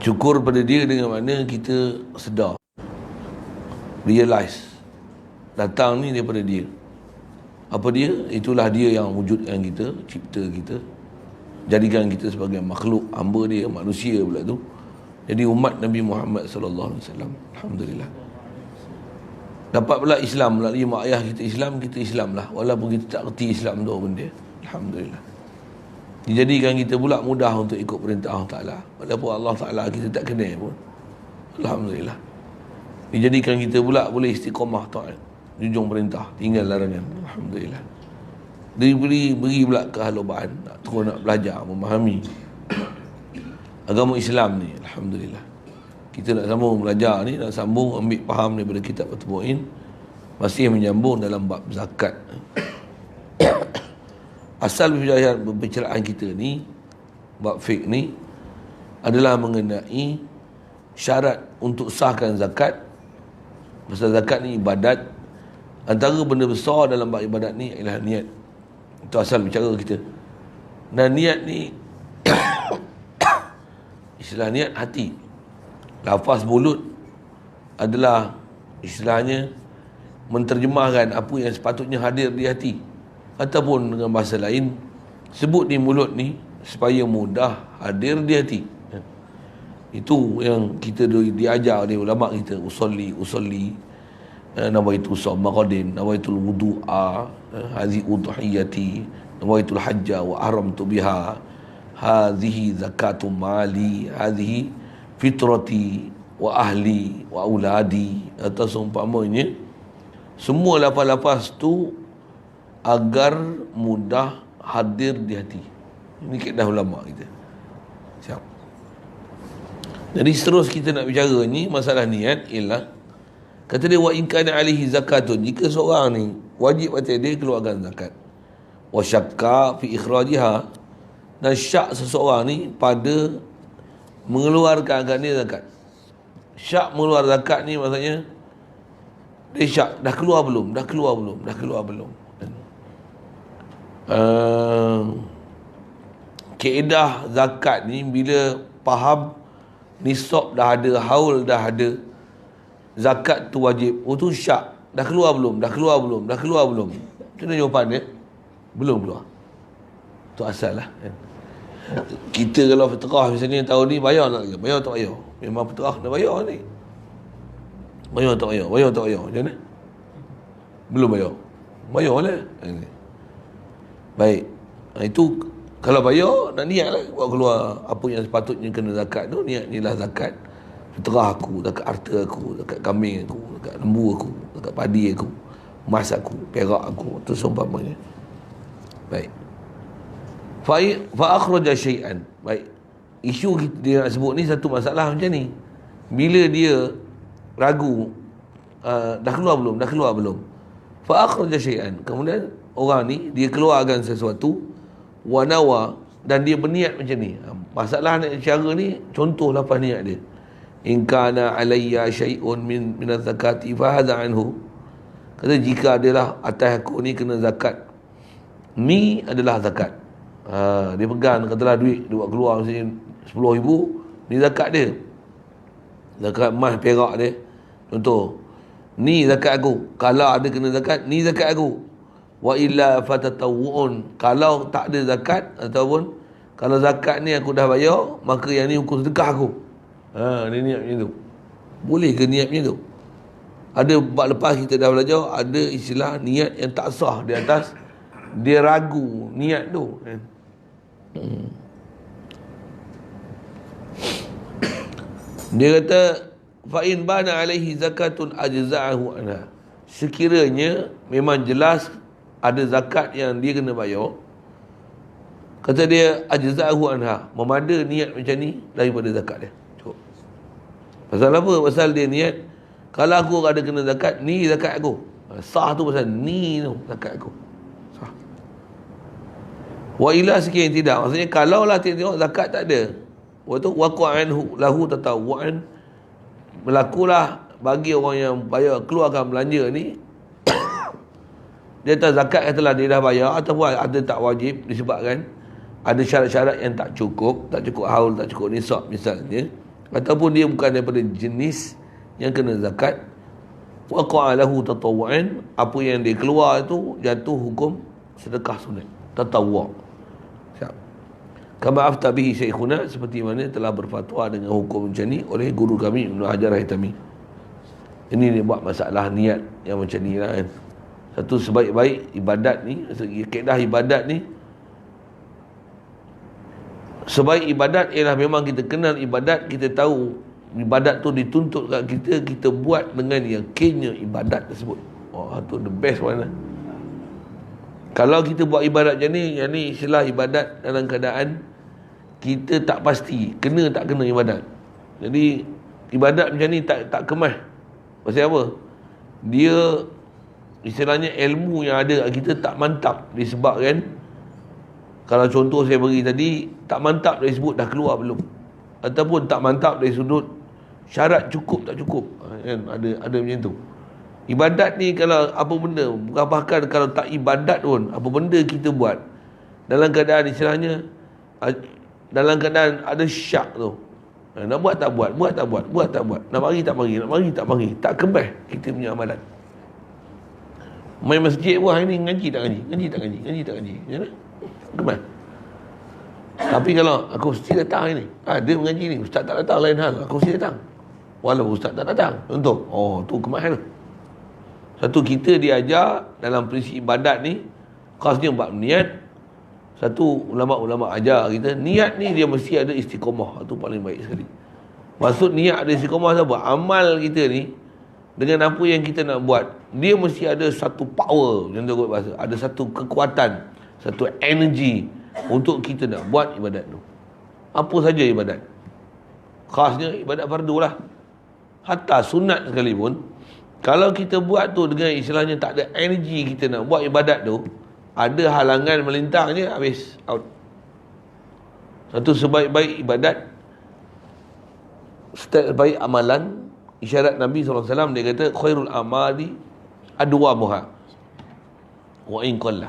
Syukur pada dia dengan mana kita sedar, realize datang ni daripada dia. Apa dia? Itulah dia yang wujudkan kita, cipta kita, jadikan kita sebagai makhluk hamba dia, manusia pula tu. Jadi umat Nabi Muhammad sallallahu alaihi wasallam, alhamdulillah. Dapat pula Islam melalui mak ayah kita Islam, kita Islam lah, walaupun kita tak reti Islam tu pun dia, alhamdulillah. Dijadikan kita pula mudah untuk ikut perintah Allah Ta'ala, walaupun Allah Ta'ala kita tak kenal pun, alhamdulillah. Dijadikan kita pula boleh istiqamah taat, junjung perintah, tinggal larangan, alhamdulillah. Beri pula kehalubaan, nak belajar, memahami agama Islam ni, alhamdulillah. Kita nak sambung belajar ni, nak sambung ambil faham daripada kitab At-Tabu'in, masih menyambung dalam bab zakat. Asal pembicaraan kita ni, bab fiqh ni, adalah mengenai syarat untuk sahkan zakat. Pasal zakat ni ibadat. Antara benda besar dalam bab ibadat ni ialah niat. Itu asal bicara kita. Dan niat ni istilah niat hati. Lafaz mulut adalah istilahnya menterjemahkan apa yang sepatutnya hadir di hati, ataupun dengan bahasa lain, sebut di mulut ni supaya mudah hadir di hati. Itu yang kita diajar oleh ulama kita, usolli nawaitu sawma qadin, nawaitul wudu'a, hadhi udhiyati, nawaitul hajja wa ahramtu biha, hadhihi zakatu mali, hadhihi fitrati wa ahli wa auladi, atau seumpamanya. Semua lafaz-lafaz tu agar mudah hadir di hati. Ini kaedah ulama kita. Siap. Jadi terus kita nak bicara ni masalah niat ialah, kata dia, wa in kana alaihi zakatun, jika seorang ni wajib atas dia keluarkan zakat, wa syakka fi ikhrajiha, dan syak seseorang ni pada mengeluarkan dia zakat. Syak mengeluar zakat ni maksudnya dia syak dah keluar belum. Kaedah zakat ni bila faham nisab dah ada, haul dah ada, zakat tu wajib. Oh tu syak dah keluar belum. Macam mana jawapan dia? Belum keluar. Tu asal lah. Kita kalau fitrah misalnya tahun ni bayar tak? Bayar tak bayar? Memang fitrah dah bayar ni. Bayar tak bayar? Macam mana? Belum bayar. Bayar lah. Baik. Itu kalau bayar, nak niat lah buat keluar apa yang sepatutnya kena zakat tu. Niat ni lah zakat fitrah aku, zakat harta aku, zakat kambing aku, zakat lembu aku, zakat padi aku, emas aku, perak aku, tu seumpamanya. Baik. Fa akhraja syai'an. Baik. Isu dia nak sebut ni satu masalah macam ni. Bila dia ragu, dah keluar belum? Fa akhraja syai'an. Kemudian orang ni dia keluarkan sesuatu, wa nawa, dan dia berniat macam ni. Masalah cara ni, contoh lafaz niat dia. In kana alayya syai'un min az-zakati fa hadha anhu. Kata jika adalah atas aku ni kena zakat. Ni adalah zakat. Dia pegang, katalah duit dia buat keluar misalnya 10,000, ni zakat dia, zakat emas perak dia, contoh. Ni zakat aku, kalau ada kena zakat, ni zakat aku. Wa illa fatatawu'un, kalau tak ada zakat, ataupun kalau zakat ni aku dah bayar, maka yang ni hukum sedekah aku. Dia niat macam tu. Boleh ke niat macam tu? Ada bab lepas kita dah belajar, ada istilah niat yang tak sah di atas dia ragu niat tu. Dia kata fa in bana alaihi zakatun ajza'ahu anha, sekiranya memang jelas ada zakat yang dia kena bayar, kata dia ajza'ahu anha, memada niat macam ni daripada zakat dia. Cukup. Pasal apa? Pasal dia niat, kalau aku ada kena zakat, ni zakat aku. Sah tu pasal ni tu zakat aku. Sah. Wa ila sekian tidak. Maksudnya kalau lah tengok zakat tak ada, waktu waqa'anhu lahu tatawwu'an, berlakulah bagi orang yang bayar keluarkan belanja ni dia tak zakat, katalah dia dah bayar, ataupun ada tak wajib disebabkan ada syarat-syarat yang tak cukup haul, tak cukup nisab misalnya, ataupun dia bukan daripada jenis yang kena zakat, waqa'a lahu tatawwu'an, apa yang dia keluar itu jatuh hukum sedekah sunat, tatawwu'. Siap. Kama afta bihi syekhuna, seperti mana telah berfatwa dengan hukum macam ni oleh guru kami Ibnu Hajar Al-Haytami. Ini dia buat masalah niat yang macam ni lah kan. Satu, sebaik-baik ibadat ni, kaedah ibadat ni, sebaik ibadat ialah memang kita kenal ibadat, kita tahu ibadat tu dituntut kat kita, kita buat dengan yakinnya ibadat tersebut. Oh, tu the best one lah. Kalau kita buat ibadat macam ni, yang ni istilah ibadat dalam keadaan kita tak pasti kena tak kena ibadat. Jadi ibadat macam ni tak kemas. Pasal apa? Dia istilahnya ilmu yang ada kita tak mantap, disebabkan kalau contoh saya beri tadi, tak mantap dari sebut dah keluar belum, ataupun tak mantap dari sudut syarat cukup tak cukup kan, ada macam tu. Ibadat ni kalau apa benda, bahkan kalau tak ibadat pun, apa benda kita buat dalam keadaan istilahnya dalam keadaan ada syak tu, nak buat tak buat, buat tak buat, buat tak buat, nak mari tak mari, nak mari tak mari, tak kebas kita punya amalan. Main masjid pun hari ni ngaji tak ngaji, ngaji tak ngaji, ngaji tak ngaji, macam mana? Kebas. Tapi kalau aku mesti datang hari ni, dia mengaji ni, ustaz tak datang lain hal, aku mesti datang walaupun ustaz tak datang, contoh. Oh, tu kemahan. Satu, kita diajar dalam prinsip ibadat ni khasnya bab niat. Satu, ulama-ulama ajar kita niat ni dia mesti ada istiqamah, itu paling baik sekali. Maksud niat ada istiqamah apa? Amal kita ni dengan apa yang kita nak buat, dia mesti ada satu power, contoh kot bahasa, ada satu kekuatan, satu energi untuk kita nak buat ibadat tu. Apa saja ibadat, khasnya ibadat fardu lah, hatta sunat sekalipun, kalau kita buat tu dengan istilahnya tak ada energi kita nak buat ibadat tu, ada halangan melintang je, habis out. Satu, sebaik-baik ibadat, sebaik amalan, isyarat Nabi SAW, dia kata khairul amali adwamuha wa in qalla.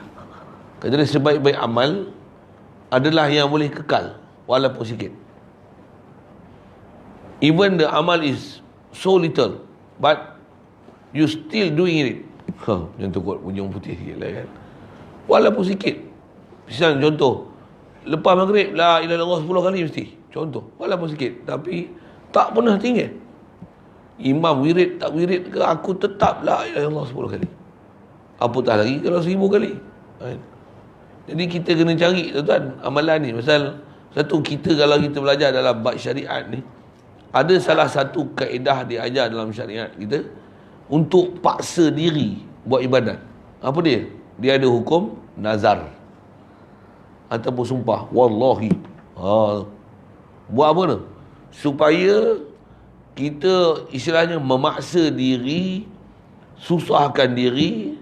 Kata dia sebaik-baik amal adalah yang boleh kekal walaupun sikit. Even the amal is so little, but you still doing it. Macam tu kot, bunyi putih sikit lah kan, walaupun sikit. Misalnya contoh, lepas maghrib la ilaha illallah 10 kali mesti, contoh, walaupun sikit, tapi tak pernah tinggal. Imam wirid tak wirid ke, aku tetap la ilaha illallah 10 kali. Apatah lagi kalau 1000 kali. Jadi kita kena cari tuan-tuan amalan ni. Pasal satu, kita kalau kita belajar dalam bab syariat ni, ada salah satu kaedah diajar dalam syariat kita untuk paksa diri buat ibadat. Apa dia? Dia ada hukum nazar ataupun sumpah. Wallahi. Buat apa tu? Supaya kita istilahnya memaksa diri, susahkan diri,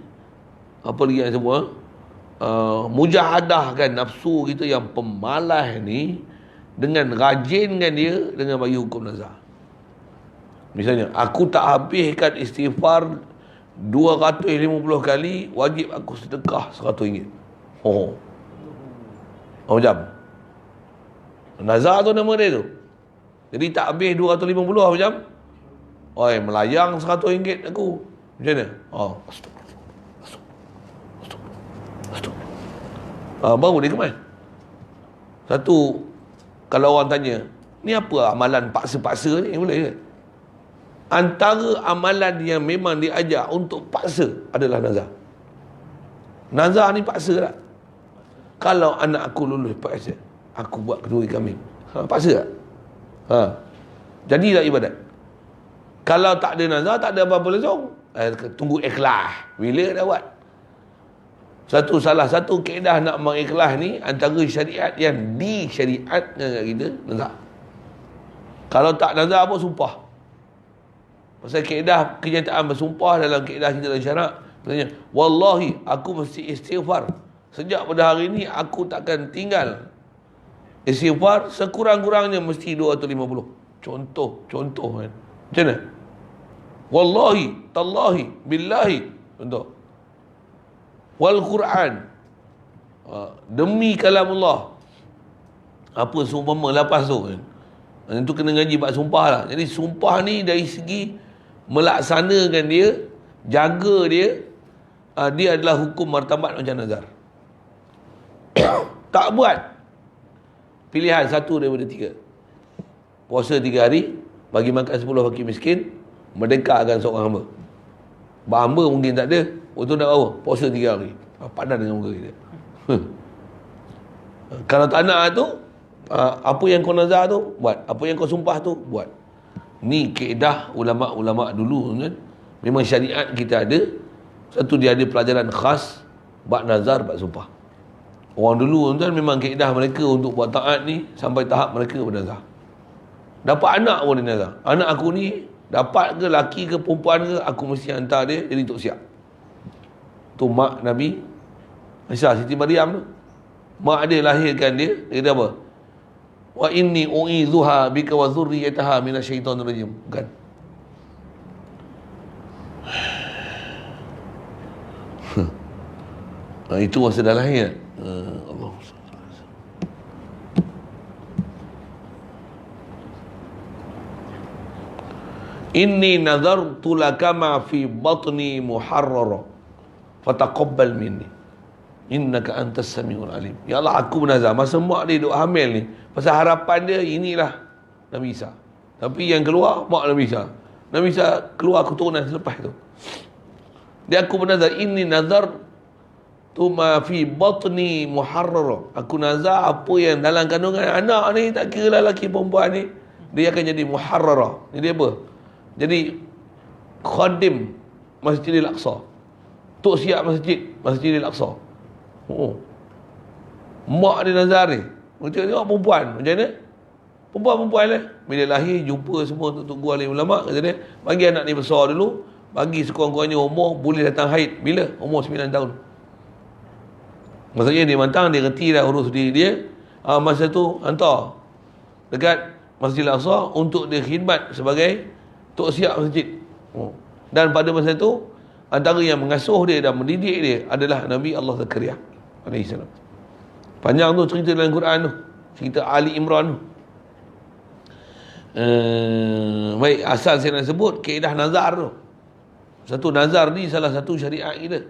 apa lagi yang semua, mujahadahkan nafsu kita yang pemalas ni, dengan rajinkan dia dengan bagi hukum nazar. Misalnya, aku tak habiskan istighfar 250 kali, wajib aku sedekah RM100. Macam nazar tu nama dia tu. Jadi tak habis 250 macam, oi, melayang RM100 aku. Macam mana? Baru dia kemas. Satu, kalau orang tanya, ni apa amalan paksa-paksa ni, boleh ke? Antara amalan yang memang diajar untuk paksa adalah nazar. Nazar ni paksa tak? Kalau anak aku lulus paksa, aku buat kenduri kambing, paksa tak? Jadilah ibadat. Kalau tak ada nazar, tak ada apa-apa langsung, tunggu ikhlas bila dah buat. Salah satu kaedah nak mengikhlas ni, antara syariat yang disyariatkan kat kita, nazar. Kalau tak nazar apa, sumpah. Pasal kaedah kenyataan bersumpah dalam kaedah kita dalam syarak, katanya, wallahi aku mesti istighfar, sejak pada hari ni aku takkan tinggal istighfar, sekurang-kurangnya mesti 250. Contoh kan, macam mana? Wallahi, tallahi, billahi, contoh. Wal Quran, demi kalam Allah, apa seumpama lapas tu kan, Itu kena ngaji bab sumpah lah. Jadi sumpah ni dari segi melaksanakan dia, jaga dia, dia adalah hukum martabat macam nazar. Tak buat, pilihan satu daripada tiga. Puasa 3 hari, bagi makan 10 fakir miskin, merdekakan seorang hamba. Bab hamba mungkin tak ada, waktu nak apa? Puasa 3 hari. Padan dengan muka kita. Kalau tak nak tu, apa yang kau nazar tu, buat. Apa yang kau sumpah tu, buat. Ni kaedah ulama'-ulama' dulu kan. Memang syariat kita ada. Satu, dia ada pelajaran khas bab nazar, bab sumpah. Orang dulu kan memang kaedah mereka untuk buat taat ni sampai tahap mereka bernazar. Dapat anak pun dia nazar. Anak aku ni dapat ke laki ke perempuan ke, aku mesti hantar dia jadi tok siap. Tu mak Nabi Aisyah, Siti Maryam tu. Mak dia lahirkan dia kata apa? Wa inni u'izuha bika wa dhurriyyataha minasyaitonir rajim. Kan? Itu masa dah lahir. Allah. Inni nazartu laka ma fi batni muharrara fataqabbal minni innaka antas samiul alim. Ya Allah, aku bernazar masa mak dia duk hamil ni, pasal harapan dia inilah Nabi Isa. Tapi yang keluar mak Nabi Isa. Nabi Isa keluar keturunan selepas tu. Dia aku bernazar, inni nazar tu ma fi batni muharrara. Aku nazar apa yang dalam kandungan anak ni, tak kira lah lelaki perempuan ni, dia akan jadi muharrara. Ni dia apa? Jadi khadim Masjidil Aqsa, tok siap Masjidil Aqsa. Mak dia nazar ni, macam tengok perempuan macam mana? Perempuan lah, bila lahir jumpa semua tok gua alim ulama, kata dia bagi anak ni besar dulu, bagi sekurang-kurangnya umur boleh datang haid bila? Umur 9 tahun. Maksudnya dia matang, dia reti dah urus diri dia. Masa tu hantar dekat Masjidil Aqsa untuk dia khidmat sebagai tok siap masjid. Dan pada masa tu, antara yang mengasuh dia dan mendidik dia adalah Nabi Allah Zakaria AS. Panjang tu cerita dalam Quran tu, cerita Ali Imran tu. Baik, asal saya nak sebut kaedah nazar tu. Satu, nazar ni salah satu syariat kita.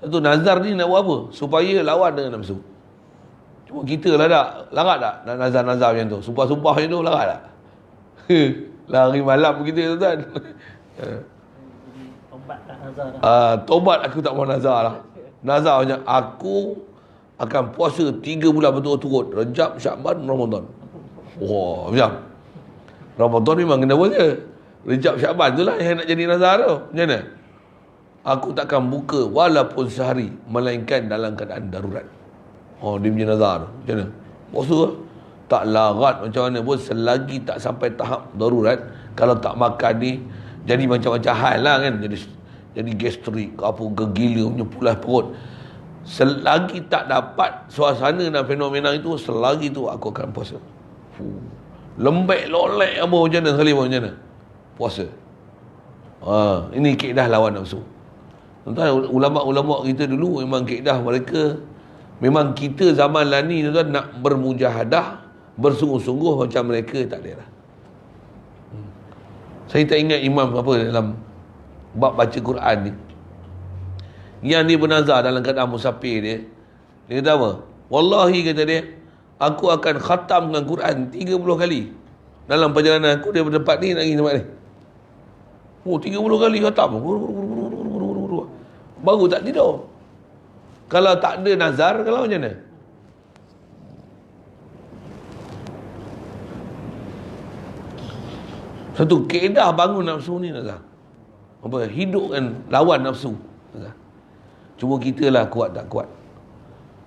Satu, nazar ni nak buat apa? Supaya lawan dengan nafsu. Cuma kita lah tak, larat tak nak nazar-nazar macam tu? Sumpah-sumpah macam tu, larat tak? Lari malam kita tuan. Tobat tak nazar dah. Tobat aku tak mau nazar lah. Nazar macam aku akan puasa 3 bulan betul-betul, Rejab, Syakban, Ramadan. Wah, macam Ramadan memang kena puasa. Rejab, Syakban tu lah yang nak jadi nazar tu. Macam mana? Aku takkan buka walaupun sehari, melainkan dalam keadaan darurat. Dia punya nazar tu. Macam mana? Puasa lah. Tak larat macam mana pun, selagi tak sampai tahap darurat. Kalau tak makan ni, jadi macam-macam hal lah kan. Jadi gastrik, apa gegila punya pulas perut. Selagi tak dapat suasana dan fenomena itu, selagi tu aku akan puasa. Lembek, lolek apa macam mana sekali, macam mana? Puasa. Ini kaedah lawan nafsu. Tuan-tuan, ulama-ulama kita dulu memang kaedah mereka, memang kita zaman lah ni tuan-tuan nak bermujahadah, bersungguh-sungguh macam mereka tak ada lah. Saya tak ingat imam apa dalam bab baca Quran ni, yang dia bernazar dalam keadaan musafir dia kata apa? Wallahi, kata dia, aku akan khatamkan Quran 30 kali dalam perjalanan aku daripada tempat ni nak pergi tempat ni. 30 kali khatam, baru tak tidur. Kalau tak ada nazar, kalau macam mana? Satu kaedah bangun nafsu ni nazar. Apa? Hidupkan lawan nafsu. Nazar. Cuma kita lah kuat tak kuat.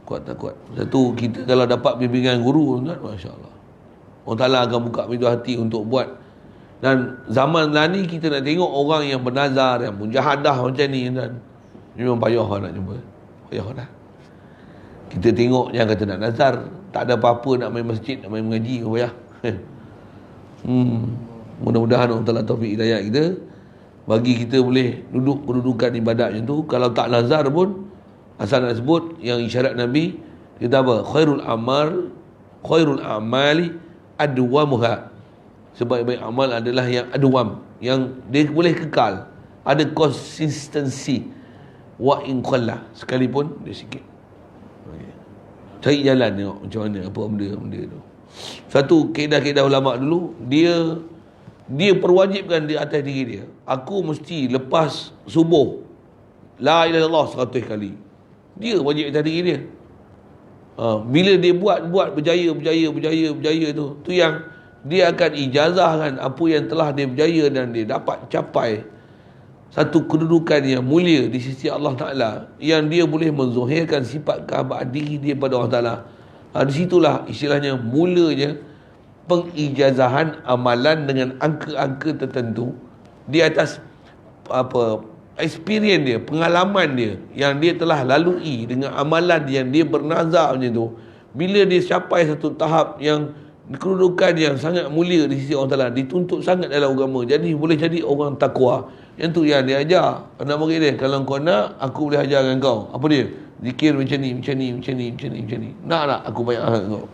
Kuat tak kuat. Satu, kita kalau dapat bimbingan guru, kan, Masya Allah, Allah Ta'ala akan buka pintu hati untuk buat. Dan zaman lah ni kita nak tengok orang yang bernazar, yang mujahadah macam ni, kan, memang payah nak jumpa. Payah dah. Kita tengok yang kata nak nazar, tak ada apa-apa, nak main masjid, nak main mengaji, payah. Mudah-mudahan Allah Ta'ala taufik hidayah kita, bagi kita boleh duduk kedudukan ibadat macam tu. Kalau tak nazar pun, asal nak sebut yang isyarat Nabi, kita apa? Khairul amali adwamuha. Sebaik-baik amal adalah yang adwam, yang dia boleh kekal, ada konsistensi. Wa in qalla, sekalipun dia sikit. Okay. Cari jalan tengok macam mana apa benda tu. Satu kaedah-kaedah ulama dulu, dia perwajibkan di atas diri dia, aku mesti lepas subuh la ilaha illallah 100 kali. Dia wajib atas diri dia. Bila dia buat berjaya tu yang dia akan ijazahkan apa yang telah dia berjaya dan dia dapat capai satu kedudukan yang mulia di sisi Allah Ta'ala, yang dia boleh menzuhirkan sifat kehabaan diri dia pada Allah Ta'ala. Di situlah istilahnya mulanya pengijazahan amalan dengan angka-angka tertentu di atas experience dia, pengalaman dia yang dia telah lalui dengan amalan yang dia bernazar macam tu. Bila dia capai satu tahap yang kedudukan yang sangat mulia di sisi Allah Ta'ala, dituntut sangat dalam agama, jadi boleh jadi orang takwa. Yang tu yang dia ajar anak murid dia, kalau kau nak aku boleh ajar dengan kau. Apa dia? Zikir macam ni. Nak aku banyak kau,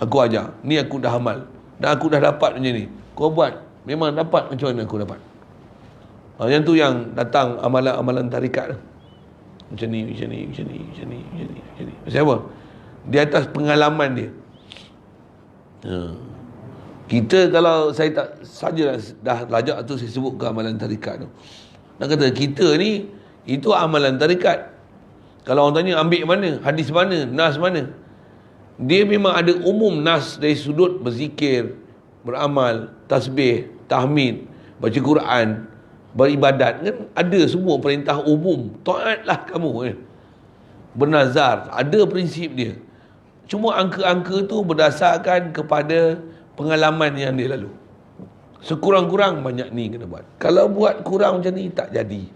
aku ajar. Ni aku dah amal dan aku dah dapat macam ni, kau buat. Memang dapat macam mana aku dapat. Yang tu yang datang amalan-amalan tarikat macam ni. Pasal apa? Di atas pengalaman dia. Kita, kalau saya tak saja dah lajak tu, saya sebut ke amalan tarikat tu, nak kata kita ni itu amalan tarikat. Kalau orang tanya ambil mana, hadis mana, nas mana, dia memang ada umum nas dari sudut berzikir, beramal, tasbih, tahmid, baca Quran, beribadat, kan ada semua perintah umum. Taatlah kamu kan. Bernazar, ada prinsip dia. Cuma angka-angka tu berdasarkan kepada pengalaman yang dia lalu. Sekurang-kurang banyak ni kena buat. Kalau buat kurang macam ni tak jadi.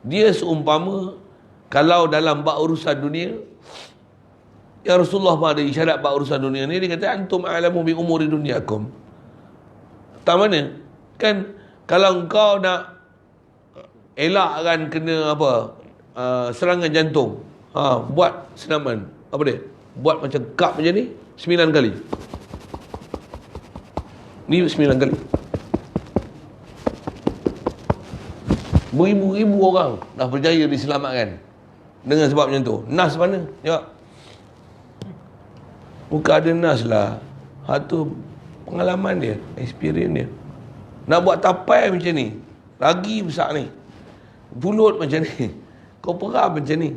Dia seumpama kalau dalam bab urusan dunia, ya Rasulullah pada isyarat bab urusan dunia ni, dia kata antum a'lamu bi umuri dunyakum. Tak mana? Kan kalau kau nak elakkan kena serangan jantung, buat senaman. Apa dia? Buat macam cup macam ni 9 kali. Ni 9 kali. Beribu-ribu orang dah berjaya diselamatkan dengan sebab macam tu. Nas mana? Ya. Bukan ada nas lah. Tu pengalaman dia, experience dia. Nak buat tapai macam ni, lagi besar ni. Pulut macam ni, kau peram macam ni.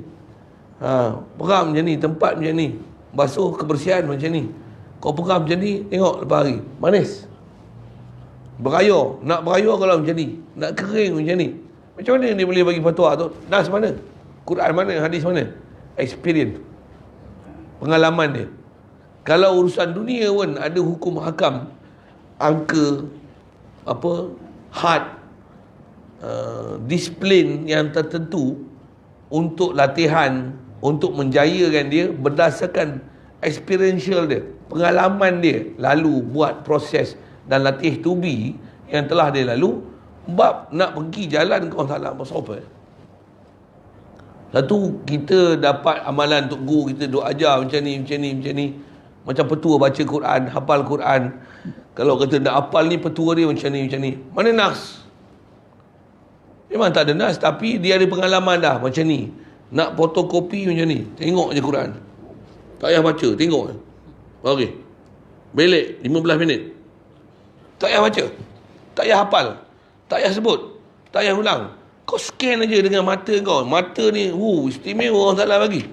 Peram macam ni, tempat macam ni, basuh kebersihan macam ni, kau peram macam ni, tengok lepas hari manis. Berayur, nak berayur kalau macam ni, nak kering macam ni. Macam mana dia boleh bagi fatwa tu? Nas mana? Quran mana? Hadis mana? Experience, pengalaman dia. Kalau urusan dunia pun ada hukum hakam, angka, had, disiplin yang tertentu untuk latihan, untuk menjayakan dia berdasarkan experiential dia, pengalaman dia lalu buat proses dan latih tubi yang telah dia lalu. Bab nak pergi jalan kau tak nak bersopan. Satu, kita dapat amalan untuk guru kita duk ajar macam ni. Macam petua baca Quran, hafal Quran. Kalau kata nak hafal ni, petua dia macam ni. Mana nas? Memang tak ada nas, tapi dia ada pengalaman dah macam ni. Nak fotokopi macam ni, tengok je Quran. Tak payah baca, tengok. Okey. Belik 15 minit. Tak payah baca. Tak payah hafal. Tak payah sebut. Tak payah ulang. Kau scan aja dengan mata kau. Mata ni, istimewa orang salah bagi.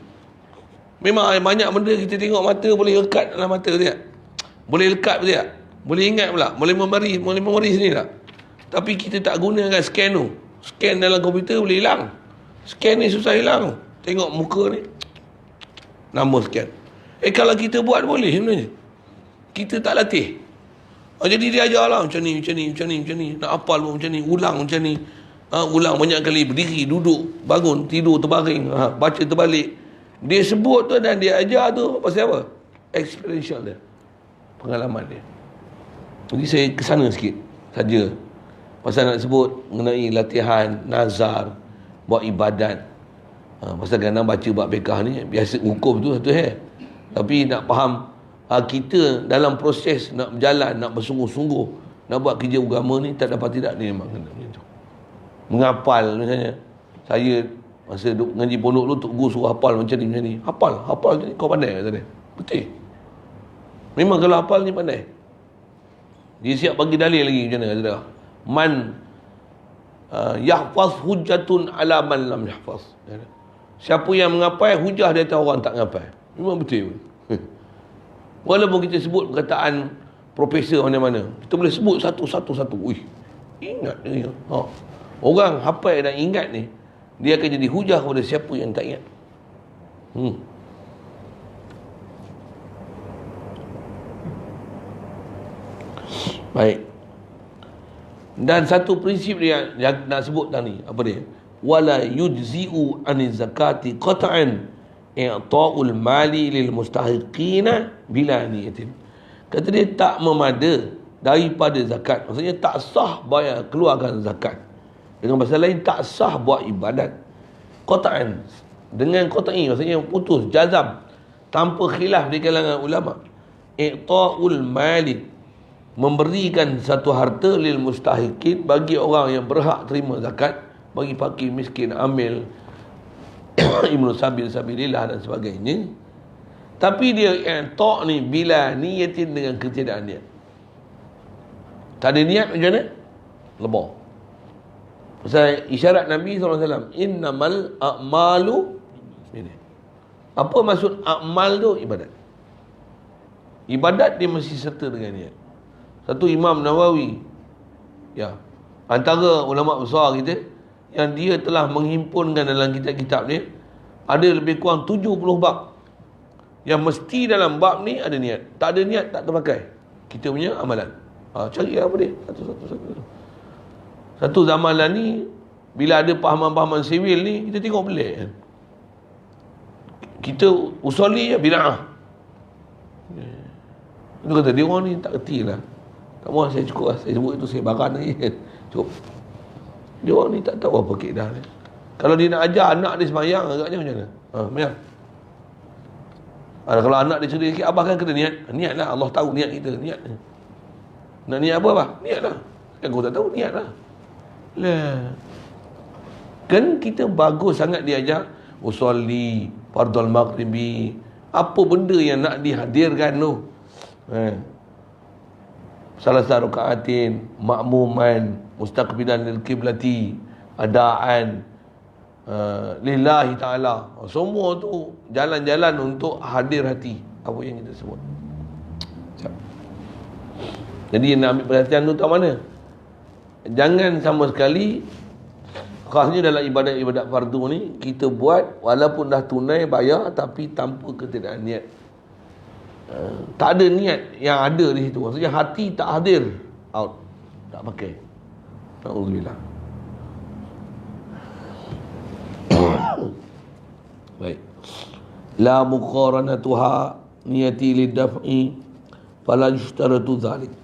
Memang banyak benda kita tengok mata boleh lekat dalam mata dia. Boleh lekat dia. Boleh ingat pula. Boleh memori sendiri tak? Tapi kita tak gunakan scan tu. Scan dalam komputer boleh hilang. Scan ni susah hilang. Tengok muka ni, nama scan. Kalau kita buat boleh sebenarnya. Kita tak latih. Jadi dia ajarlah macam ni. Nak hafal pun macam ni. Ulang macam ni. Ulang banyak kali. Berdiri, duduk, bangun, tidur, terbaring, baca terbalik. Dia sebut tu dan dia ajar tu pasal apa? Experiential dia, pengalaman dia. Jadi saya kesana sikit saja pasal nak sebut mengenai latihan, nazar, buat ibadat. Pasal kadang baca bab fiqh ni biasa hukum tu satu tapi nak faham kita dalam proses nak berjalan, nak bersungguh-sungguh, nak buat kerja agama ni, tak dapat tidak ni memang kena macam tu. Menghafal misalnya, saya masa duk ngaji pondok dulu, Tok Guru suruh hafal macam ni. Hafal je ni, kau pandai kata dia. Betul. Memang kalau hafal ni pandai. Dia siap bagi dalil lagi macam mana kata dia. Man yahfaz hujjatun ala man lam yahfaz. Siapa yang menghafal, hujah di atas orang tak menghafal. Memang betul. Walaupun kita sebut perkataan profesor mana-mana, kita boleh sebut satu-satu. Ingat dia. Orang hafal dan ingat ni, dia akan jadi hujah kepada siapa yang tak ingat. Baik. Dan satu prinsip dia yang nak sebut tadi, apa dia? Wala yujzi'u aniz zakati qat'an i'ta'ul mali lil mustahiqina bila niyatin. Kata dia tak memada daripada zakat. Maksudnya tak sah bayar keluarkan zakat. Dengan bahasa lain, tak sah buat ibadat. Qat'an, dengan qat'i maksudnya putus, jazam, tanpa khilaf di kalangan ulama. I'ta'ul mali, memberikan satu harta lil mustahiqin, bagi orang yang berhak terima zakat, bagi fakir, miskin, amil, ibnu sabil, sabilillah dan sebagainya. Tapi dia i'ta' ni bila niyatin, dengan ketiadaan niat. Tak ada niat macam mana? Lebah. Pasal isyarat Nabi SAW, innamal a'malu ini. Apa maksud amal tu? Ibadat. Ibadat dia mesti serta dengan niat. Satu Imam Nawawi, ya, antara ulama besar kita, yang dia telah menghimpunkan dalam kitab-kitab ni, ada lebih kurang 70 bab, yang mesti dalam bab ni ada niat. Tak ada niat, tak terpakai kita punya amalan. Cari apa dia? Satu zamanan ni, bila ada pahaman-pahaman sivil ni, kita tengok pelik kan? Kita usuli je bid'ah. Itu kata dia orang ni tak kerti lah. Tak mahu saya cukup lah. Saya sebut itu saya baran lagi kan. Cukup. Dia orang ni tak tahu apa kaedah ni. Kalau dia nak ajar anak dia sembahyang, agaknya macam mana? Sembahyang. Kalau anak dia cerita sikit, abah kan kena niat. Niat lah, Allah tahu niat kita. Niat. Nak niat apa abah? Niat lah. Kan kau tak tahu, niat lah. Kan kita bagus sangat diajar usolli, fardul maghribi, apa benda yang nak dihadirkan tu. Salah satu rakaatin, makmuman, mustaqbilan lil qiblati, adaan lillahi ta'ala. Semua tu jalan-jalan untuk hadir hati, apa yang kita sebut. Jadi yang nak ambil perhatian tu tak mana? Jangan sama sekali, khasnya dalam ibadat-ibadat fardu ni, kita buat walaupun dah tunai bayar, tapi tanpa ketiadaan niat. Tak ada niat yang ada di situ. Maksudnya hati tak hadir, out, tak pakai. Alhamdulillah. Baik. La muqaranatuha niyati lidaf'i fala yushtaratu dhalik.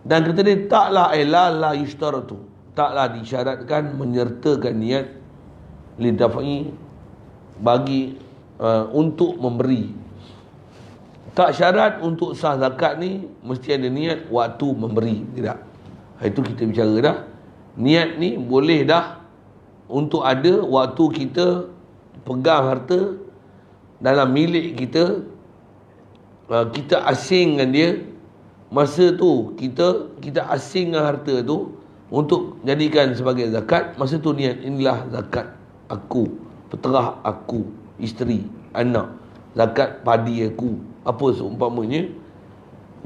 Dan kata dia, taklah la yushtaratu, taklah disyaratkan menyertakan niat lidaf'i, bagi untuk memberi. Tak syarat untuk sah zakat ni mesti ada niat waktu memberi, tidak. Itu kita bicara dah. Niat ni boleh dah untuk ada waktu kita pegang harta dalam milik kita, kita asingkan dia. Masa tu kita asingkan harta tu untuk jadikan sebagai zakat. Masa tu niat, inilah zakat aku, peterah aku, isteri, anak, zakat padi aku, apa seumpamanya.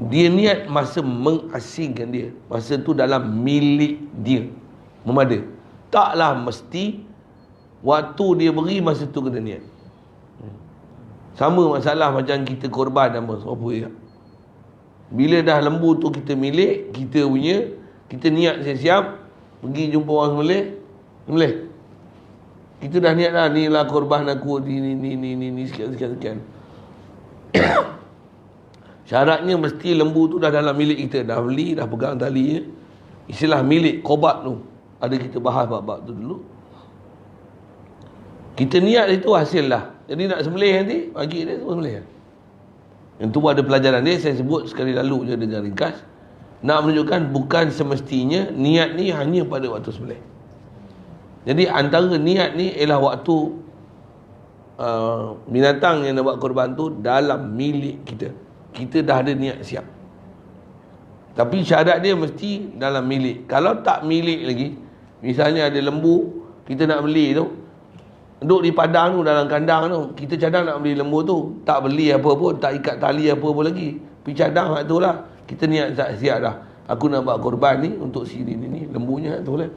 Dia niat masa mengasingkan dia, masa tu dalam milik dia, memada. Taklah mesti waktu dia beri masa tu kena niat. Sama masalah macam kita korban apa ya. Bila dah lembu tu kita milik, kita punya, kita niat siap-siap pergi jumpa orang sembelih. Kita dah niat dah, ni lah korban aku, ni sekian. Syaratnya mesti lembu tu dah dalam milik kita, dah beli, dah pegang tali. Istilah milik, qobat tu, ada kita bahas bab-bab tu dulu. Kita niat itu hasil lah. Jadi nak sembelih nanti, bagi dia tu sembelih. Yang tu ada pelajaran dia, saya sebut sekali lalu je dengan ringkas. Nak menunjukkan bukan semestinya niat ni hanya pada waktu sembelih. Jadi antara niat ni ialah waktu binatang yang nak buat korban tu dalam milik kita. Kita dah ada niat siap. Tapi syarat dia mesti dalam milik. Kalau tak milik lagi, misalnya ada lembu, kita nak beli tu, duduk di padang tu, dalam kandang tu, kita cadang nak beli lembu tu, tak beli apa pun, tak ikat tali apa pun lagi, pergi cadang kat tu lah. Kita niat siap dah, aku nak buat korban ni untuk sini ni, lembunya tu lah.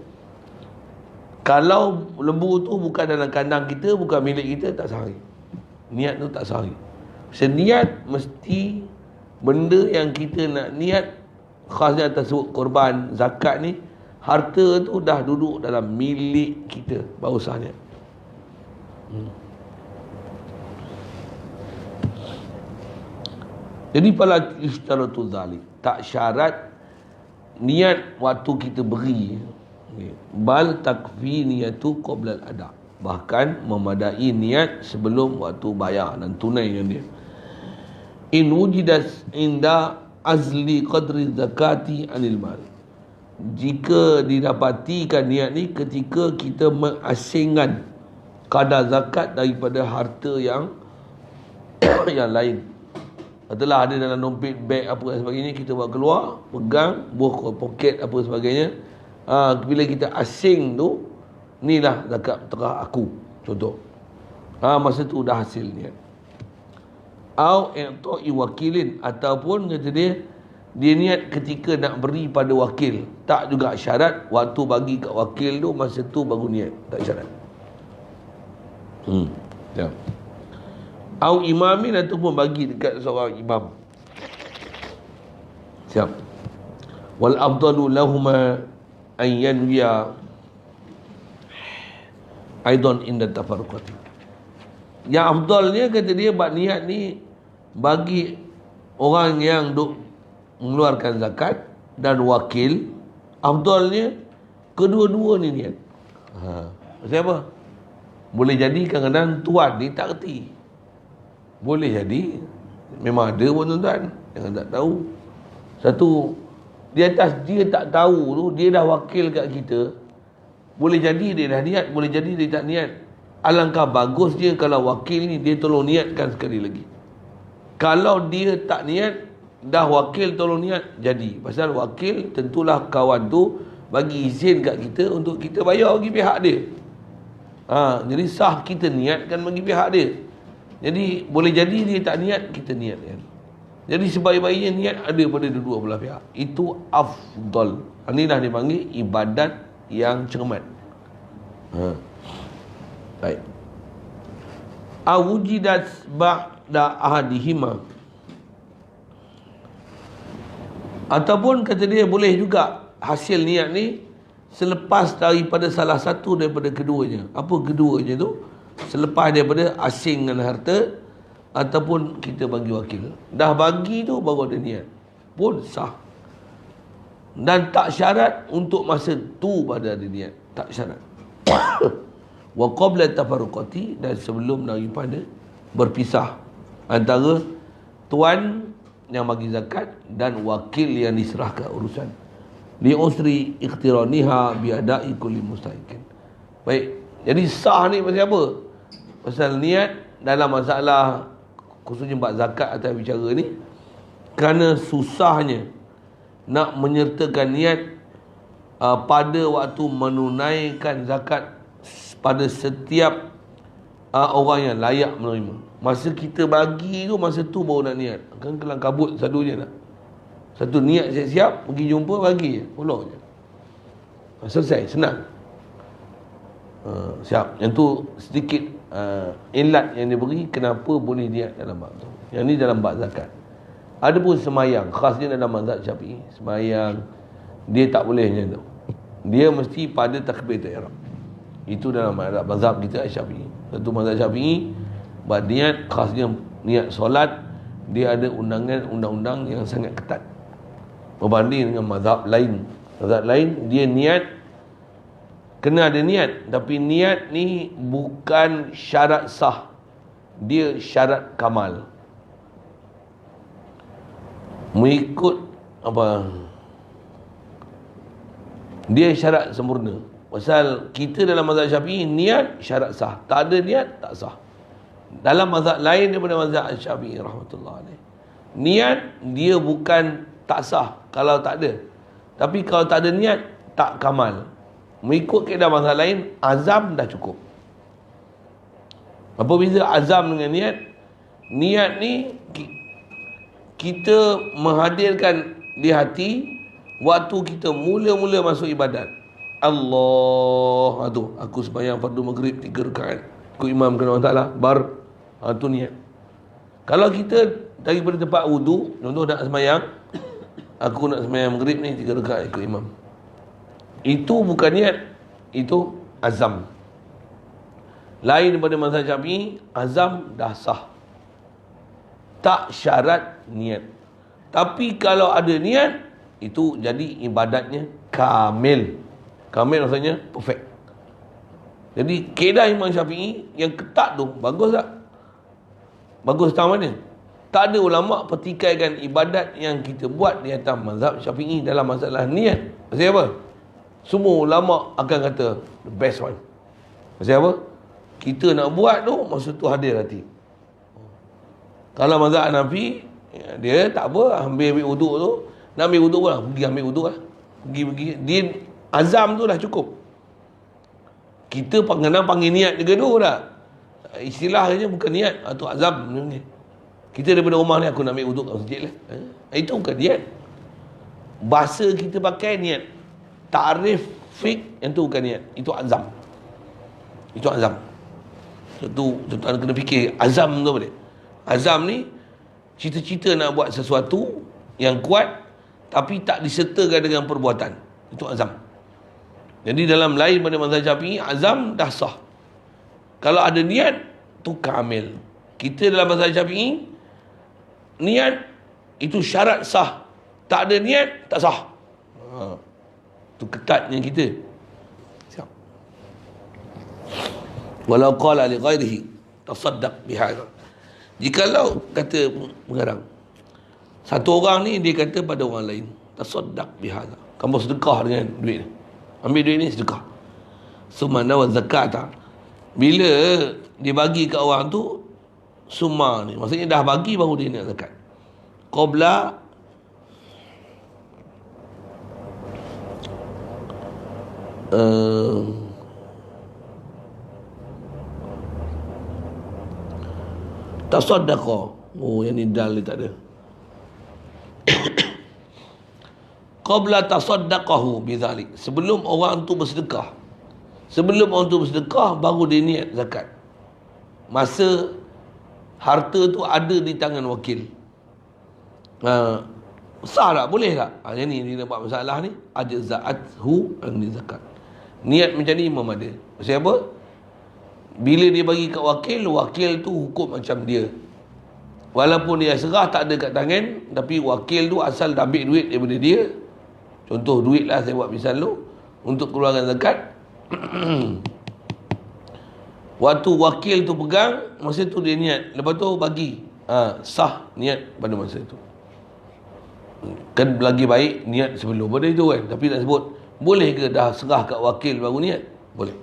Kalau lembu tu bukan dalam kandang kita, bukan milik kita, tak sahih. Niat tu tak sahih. Seniat mesti benda yang kita nak niat, khasnya atas korban zakat ni, harta tu dah duduk dalam milik kita, baru sah niat. Jadi pala istaratu zalik, tak syarat niat waktu kita beri, bal takfi niyatu qabla al-ada, bahkan memadai niat sebelum waktu bayar dan tunaikan dia. In wujidat inda azli qadri zakati anil mal, jika didapatikan niat ni ketika kita mengasingkan kadar zakat daripada harta yang yang lain. Katalah ada dalam dompet, beg apa dan sebagainya, kita buat keluar, pegang, buah poket apa sebagainya. Bila kita asing tu, inilah zakat terah aku, contoh. Masa tu dah hasil niat. Au i'ta'i wakilin, ataupun kata dia niat ketika nak beri pada wakil. Tak juga syarat waktu bagi kat wakil tu, masa tu baru niat, tak syarat. Ya. Au imamin, ataupun bagi dekat seorang imam. Siap. Wal afdalu lahuma an yanwiya aidan inda tafarruqati. Yang afdalnya kata dia buat niat ni bagi orang yang duk mengeluarkan zakat dan wakil, afdalnya kedua-dua ni niat. Siapa? Boleh jadi kadang-kadang tuan ni tak reti. Boleh jadi memang ada pun tuan-tuan yang tak tahu. Satu, di atas dia tak tahu tu, dia dah wakil kat kita. Boleh jadi dia dah niat, boleh jadi dia tak niat. Alangkah bagus dia kalau wakil ni dia tolong niatkan sekali lagi. Kalau dia tak niat, dah wakil tolong niat, jadi. Pasal wakil tentulah kawan tu bagi izin kat kita untuk kita bayar bagi pihak dia. Jadi sah kita niatkan bagi pihak dia. Jadi boleh jadi dia tak niat, kita niatkan. Jadi sebaik-baiknya niat ada pada dua belah pihak. Itu afdal. Inilah dipanggil ibadat yang cermat. Baik. Awujidat ba'da ahadihima, ataupun kata dia boleh juga hasil niat ni selepas daripada salah satu daripada keduanya. Apa keduanya tu? Selepas daripada asingkan harta ataupun kita bagi wakil. Dah bagi tu baru ada niat, pun sah. Dan tak syarat untuk masa tu pada ada niat, tak syarat. Wa qabla tafarruqati, dan sebelum daripada berpisah antara tuan yang bagi zakat dan wakil yang diserahkan urusan. Li usri iqtiraniha bi ada'i kulli mustahiqin. Baik, jadi sah ni pasal apa? Pasal niat dalam masalah khususnya bab zakat atau bicara ni, kerana susahnya nak menyertakan niat pada waktu menunaikan zakat pada setiap orang yang layak menerima. Masa kita bagi tu, masa tu baru nak niat. Kan kelang kabut satu je nak. Satu niat siap-siap, pergi jumpa, bagi je, pulang je. Selesai, senang. Siap. Yang tu sedikit ilat yang diberi kenapa boleh niat dalam bab tu. Yang ni dalam bab zakat. Ada pun semayang, khasnya dalam mazhab Syafi'i, semayang dia tak boleh macam tu. Dia mesti pada takbiratul ihram. Itu dalam mazhab kita Syafi'i. Satu mazhab Syafi'i buat niat, khasnya niat solat, dia ada undang-undang yang sangat ketat berbanding dengan mazhab lain. Mazhab lain dia niat kena ada niat, tapi niat ni bukan syarat sah, dia syarat kamal. Mengikut apa? Dia syarat sempurna. Pasal kita dalam mazhab Syafi'i niat syarat sah. Tak ada niat tak sah. Dalam mazhab lain daripada mazhab Syafi'i rahmatullah alaih, niat dia bukan tak sah kalau tak ada. Tapi kalau tak ada niat tak kamal. Mengikut kaedah mazhab lain, azam dah cukup. Apa beza azam dengan niat? Niat ni kita menghadirkan di hati waktu kita mula-mula masuk ibadat. Allah, tu aku sembahyang fardu maghrib 3 rakaat. Ikut imam kena Allah Taala, tu niat. Kalau kita daripada tempat wudu, contoh nak sembahyang, aku nak sembahyang maghrib ni 3 rakaat ikut imam. Itu bukan niat, itu azam. Lain daripada mazhab Syafi'i, azam dah sah. Tak syarat niat. Tapi kalau ada niat, itu jadi ibadatnya kamil. Kamil maksudnya perfect. Jadi kaedah Imam Syafi'i yang ketat tu bagus tak? Bagus tak mana? Tak ada ulama pertikaikan ibadat yang kita buat di atas mazhab Syafi'i dalam masalah niat. Maksudnya apa? Semua ulama akan kata the best one. Maksudnya apa? Kita nak buat tu, maksud tu hadir hati. Kalau mazhab Hanafi, dia tak apa, ambil wuduk tu, nak ambil wuduk lah, pergi ambil wuduk lah. Pergi. Dia azam tu dah cukup. Kita kadang panggil niat juga tu dah. Istilahnya bukan niat, atau azam ni. Kita daripada rumah ni, aku nak ambil wuduk kat masjid lah. Itu bukan niat. Bahasa kita pakai niat. Ta'rif fiqh, yang tu bukan niat. Itu azam. Itu azam. Itu tuan kena fikir, azam tu apa dia? Azam ni, cita-cita nak buat sesuatu yang kuat, tapi tak disertakan dengan perbuatan. Itu azam. Jadi dalam lain pada mazhab Syafi'i, azam dah sah. Kalau ada niat, tu kamil. Kita dalam mazhab Syafi'i, niat itu syarat sah. Tak ada niat, tak sah. Itu ketatnya kita. Siap. Walau qala li ghairihi tasaddaq bihadha. Jikalau kata pengarang, satu orang ni dia kata pada orang lain, tasaddaq bihadha, kamu sedekah dengan duit ni. Ambil duit ni sedekah. Summa wa zakata. Bila dia bagi kat orang tu, summa ni maksudnya dah bagi baru dia nak zakat. Qabla tasaddaqa. Oh, yang ni dal dia tak ada. Qabla tasaddaqahu bidzalik. Sebelum orang tu bersedekah. Sebelum orang tu bersedekah, baru dia niat zakat. Masa harta tu ada di tangan wakil. Sah tak? Boleh tak? Yang ni dia nampak masalah ni. Ajza'athu an zakat. Niat macam ni imam ada. Maksudnya apa? Bila dia bagi kat wakil, wakil tu hukum macam dia. Walaupun dia serah tak ada kat tangan, tapi wakil tu asal dah ambil duit daripada dia. Contoh duit lah, saya buat misal tu, untuk keluarkan zakat. Waktu wakil tu pegang, masa tu dia niat, lepas tu bagi. Sah niat pada masa tu. Kan lagi baik niat sebelum pada itu kan. Tapi nak sebut, boleh ke dah serah kat wakil baru niat? Boleh.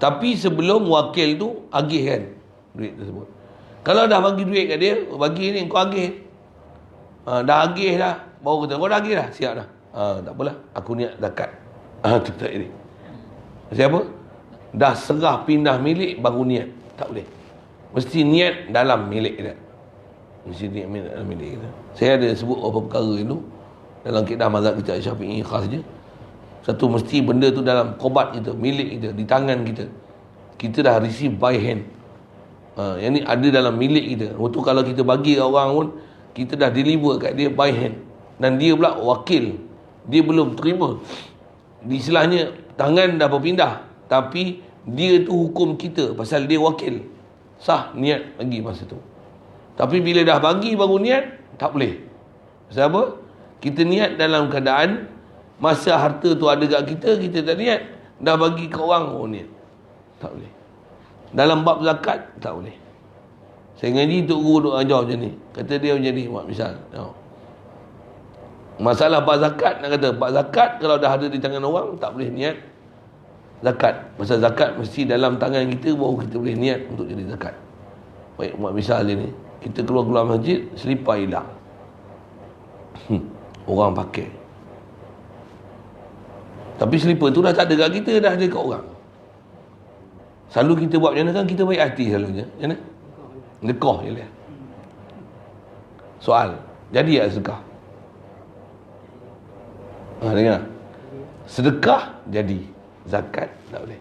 Tapi sebelum wakil tu agihkan duit tersebut. Kalau dah bagi duit kat dia, bagi ni kau agih. Dah agih dah, baru kata kau dah agih dah, siap dah. Tak apalah, aku niat zakat. Tu tak ini. Siapa? Dah serah pindah milik baru niat. Tak boleh. Mesti niat dalam milik kita. Mesti niat dalam milik kita. Saya ada sebut beberapa perkara itu dalam kaedah mazhab kita Syafi'i khas je. Satu, mesti benda tu dalam qobat kita, milik kita, di tangan kita. Kita dah receive by hand. Yang ni ada dalam milik kita. Waktu kalau kita bagi orang pun, kita dah deliver kat dia by hand. Dan dia pula wakil. Dia belum terima. Istilahnya, tangan dah berpindah. Tapi, dia tu hukum kita. Pasal dia wakil. Sah niat bagi masa tu. Tapi bila dah bagi baru niat, tak boleh. Pasal apa? Kita niat dalam keadaan masa harta tu ada kat kita, kita tak niat. Dah bagi ke orang, niat. Tak boleh. Dalam bab zakat, tak boleh. Saya ngaji Tok Guru duk ajar macam ni. Kata dia macam ni, buat misal. Tengok. Masalah bab zakat, nak kata bab zakat kalau dah ada di tangan orang tak boleh niat zakat. Pasal zakat mesti dalam tangan kita baru kita boleh niat untuk jadi zakat. Baik, buat misal dia ni, kita keluar masjid, selipar hilang. Orang pakai. Tapi selipar tu dah tak ada kat kita, dah ada kat orang. Selalu kita buat macam mana kan, kita baik hati selalunya. Macam mana? Lekah je lah. Soal, jadi tak sedekah? Dengar. Sedekah jadi, zakat tak boleh.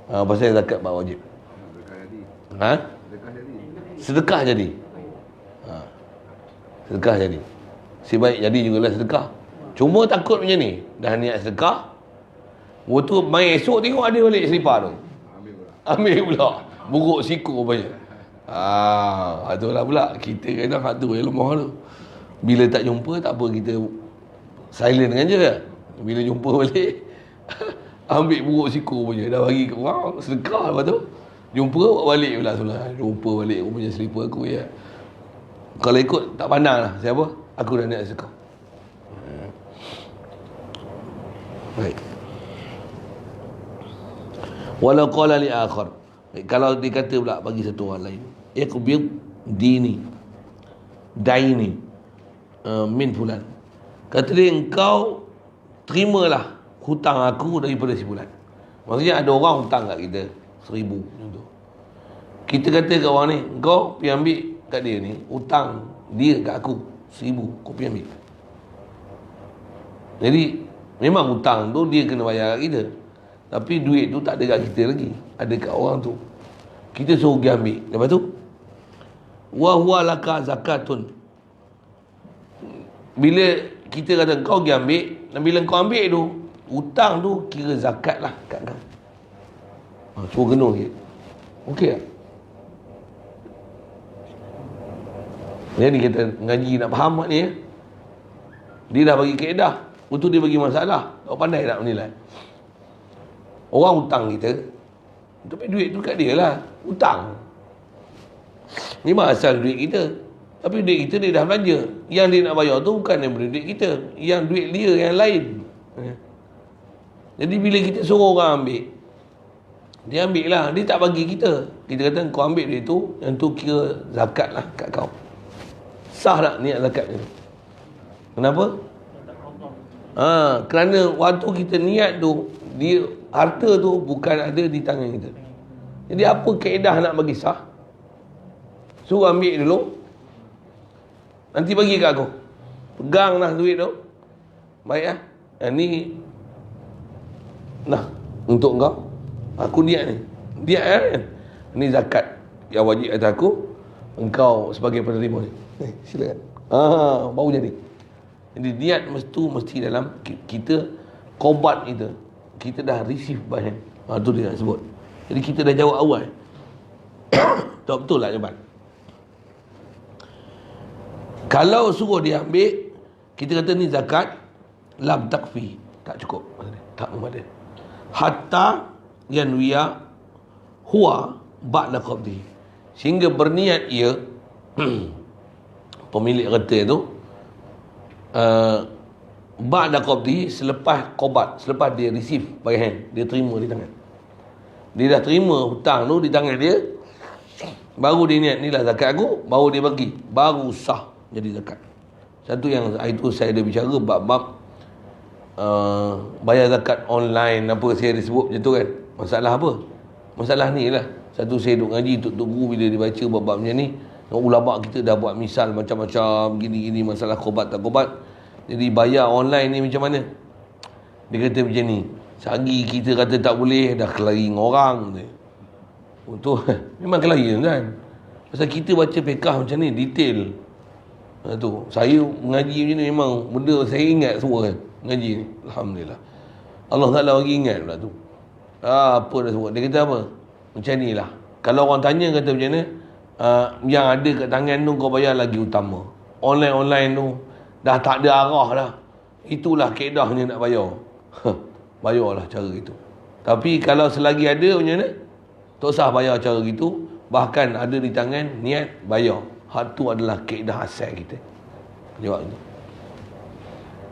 Pasal zakat bab wajib. Sedekah jadi. Sedekah jadi. Si baik jadi jugalah sedekah. Cuma takut macam ni, dah niat sedekah, waktu main esok tengok ada balik selipar tu. Ambil pula. Buruk siku rupanya. Itulah pula. Kita kadang hak tu yang lemah tu. Bila tak jumpa, tak apa, kita silent kan je. Bila jumpa balik, ambil buruk siku rupanya. Dah bagi ke orang, sedekah lepas tu. Jumpa, balik pula sebelah. Jumpa balik rupanya selipar aku ya. Kalau ikut, tak pandang lah. Siapa? Aku dah niat sedekah. Baik. Walau qala li akhar. Kalau dikata pula bagi satu orang lain, iqbid dini daini min fulan. Kata dia, engkau terimalah hutang aku daripada si fulan. Maksudnya ada orang hutang kat kita 1,000 contoh. Kita kata kat orang ni, engkau pergi ambil kat dia ni hutang dia kat aku 1,000, kau pergi ambil. Jadi memang hutang tu dia kena bayar kat kita, tapi duit tu tak ada kat kita lagi, ada kat orang tu. Kita suruh pergi ambil. Lepas tu, wa huwa laka zakatun. Bila kita kata kau pergi ambil, dan bila kau ambil tu, hutang tu kira zakat lah kat kau. Suruh kena je. Okey tak? Jadi kita ngaji nak faham mak ni ya. Dia dah bagi kaedah, betul dia bagi masalah. Kau pandai tak menilai? Orang hutang kita, tapi duit tu kat dia lah. Hutang. Memang asal duit kita, tapi duit kita dia dah belanja. Yang dia nak bayar tu bukan daripada duit kita, yang duit dia yang lain. Jadi bila kita suruh orang ambil, dia ambil lah, dia tak bagi kita. Kita kata kau ambil duit tu, yang tu kira zakat lah kat kau. Sah tak niat zakat ni? Kenapa? Kerana waktu kita niat tu, dia harta tu bukan ada di tangan kita. Jadi apa kaedah nak bagi sah? Suruh ambil dulu, nanti bagi kat aku. Peganglah duit tu. Baik lah. Ni nah, untuk kau. Aku niat ni. Niat kan? Ni zakat yang wajib atas aku. Engkau sebagai penerima ni. Silakan. Baru jadi. Jadi niat mesti dalam kita, kobat kita. Kita dah receive by hand. Tu dia nak sebut. Jadi kita dah jawab awal. Tak betul lah jawapan. Kalau suruh dia ambil, kita kata ni zakat, lam takfi. Tak cukup. Tak memadai. Hatta yanwiya huwa ba'da qabdi. Sehingga berniat ia, pemilik harta tu, ba'da qabdi, selepas qobat, selepas dia receive by hand, dia terima di tangan. Dia dah terima hutang tu di tangan dia, baru dia niat ni lah zakat aku, baru dia bagi, baru sah jadi zakat. Satu yang itu saya ada bicara bab-bab bayar zakat online, apa saya ada sebut macam tu kan. Masalah apa? Masalah ni lah. Satu saya duduk ngaji, Tok Guru bila dia baca bab-bab macam ni, ulama kita dah buat misal macam-macam gini-gini, masalah kobat tak kobat. Jadi bayar online ni macam mana? Dia kata macam ni, sehari kita kata tak boleh, dah kelahi dengan orang tu. Memang kelahi kan. Pasal kita baca fiqah macam ni, detail. Tu saya mengaji macam ni, memang benda saya ingat semua kan mengaji ni. Alhamdulillah, Allah Ta'ala bagi ingat pula tu. Apa dah sebut. Dia kata apa? Macam ni lah. Kalau orang tanya kata macam mana, yang ada kat tangan tu kau bayar lagi utama. Online tu dah tak ada arah dah. Itulah kaedahnya nak bayar. Bayarlah cara itu. Tapi kalau selagi ada macam mana, tak usah bayar cara gitu. Bahkan ada di tangan, niat bayar. Hak tu adalah kaedah asal kita. Jawab tu.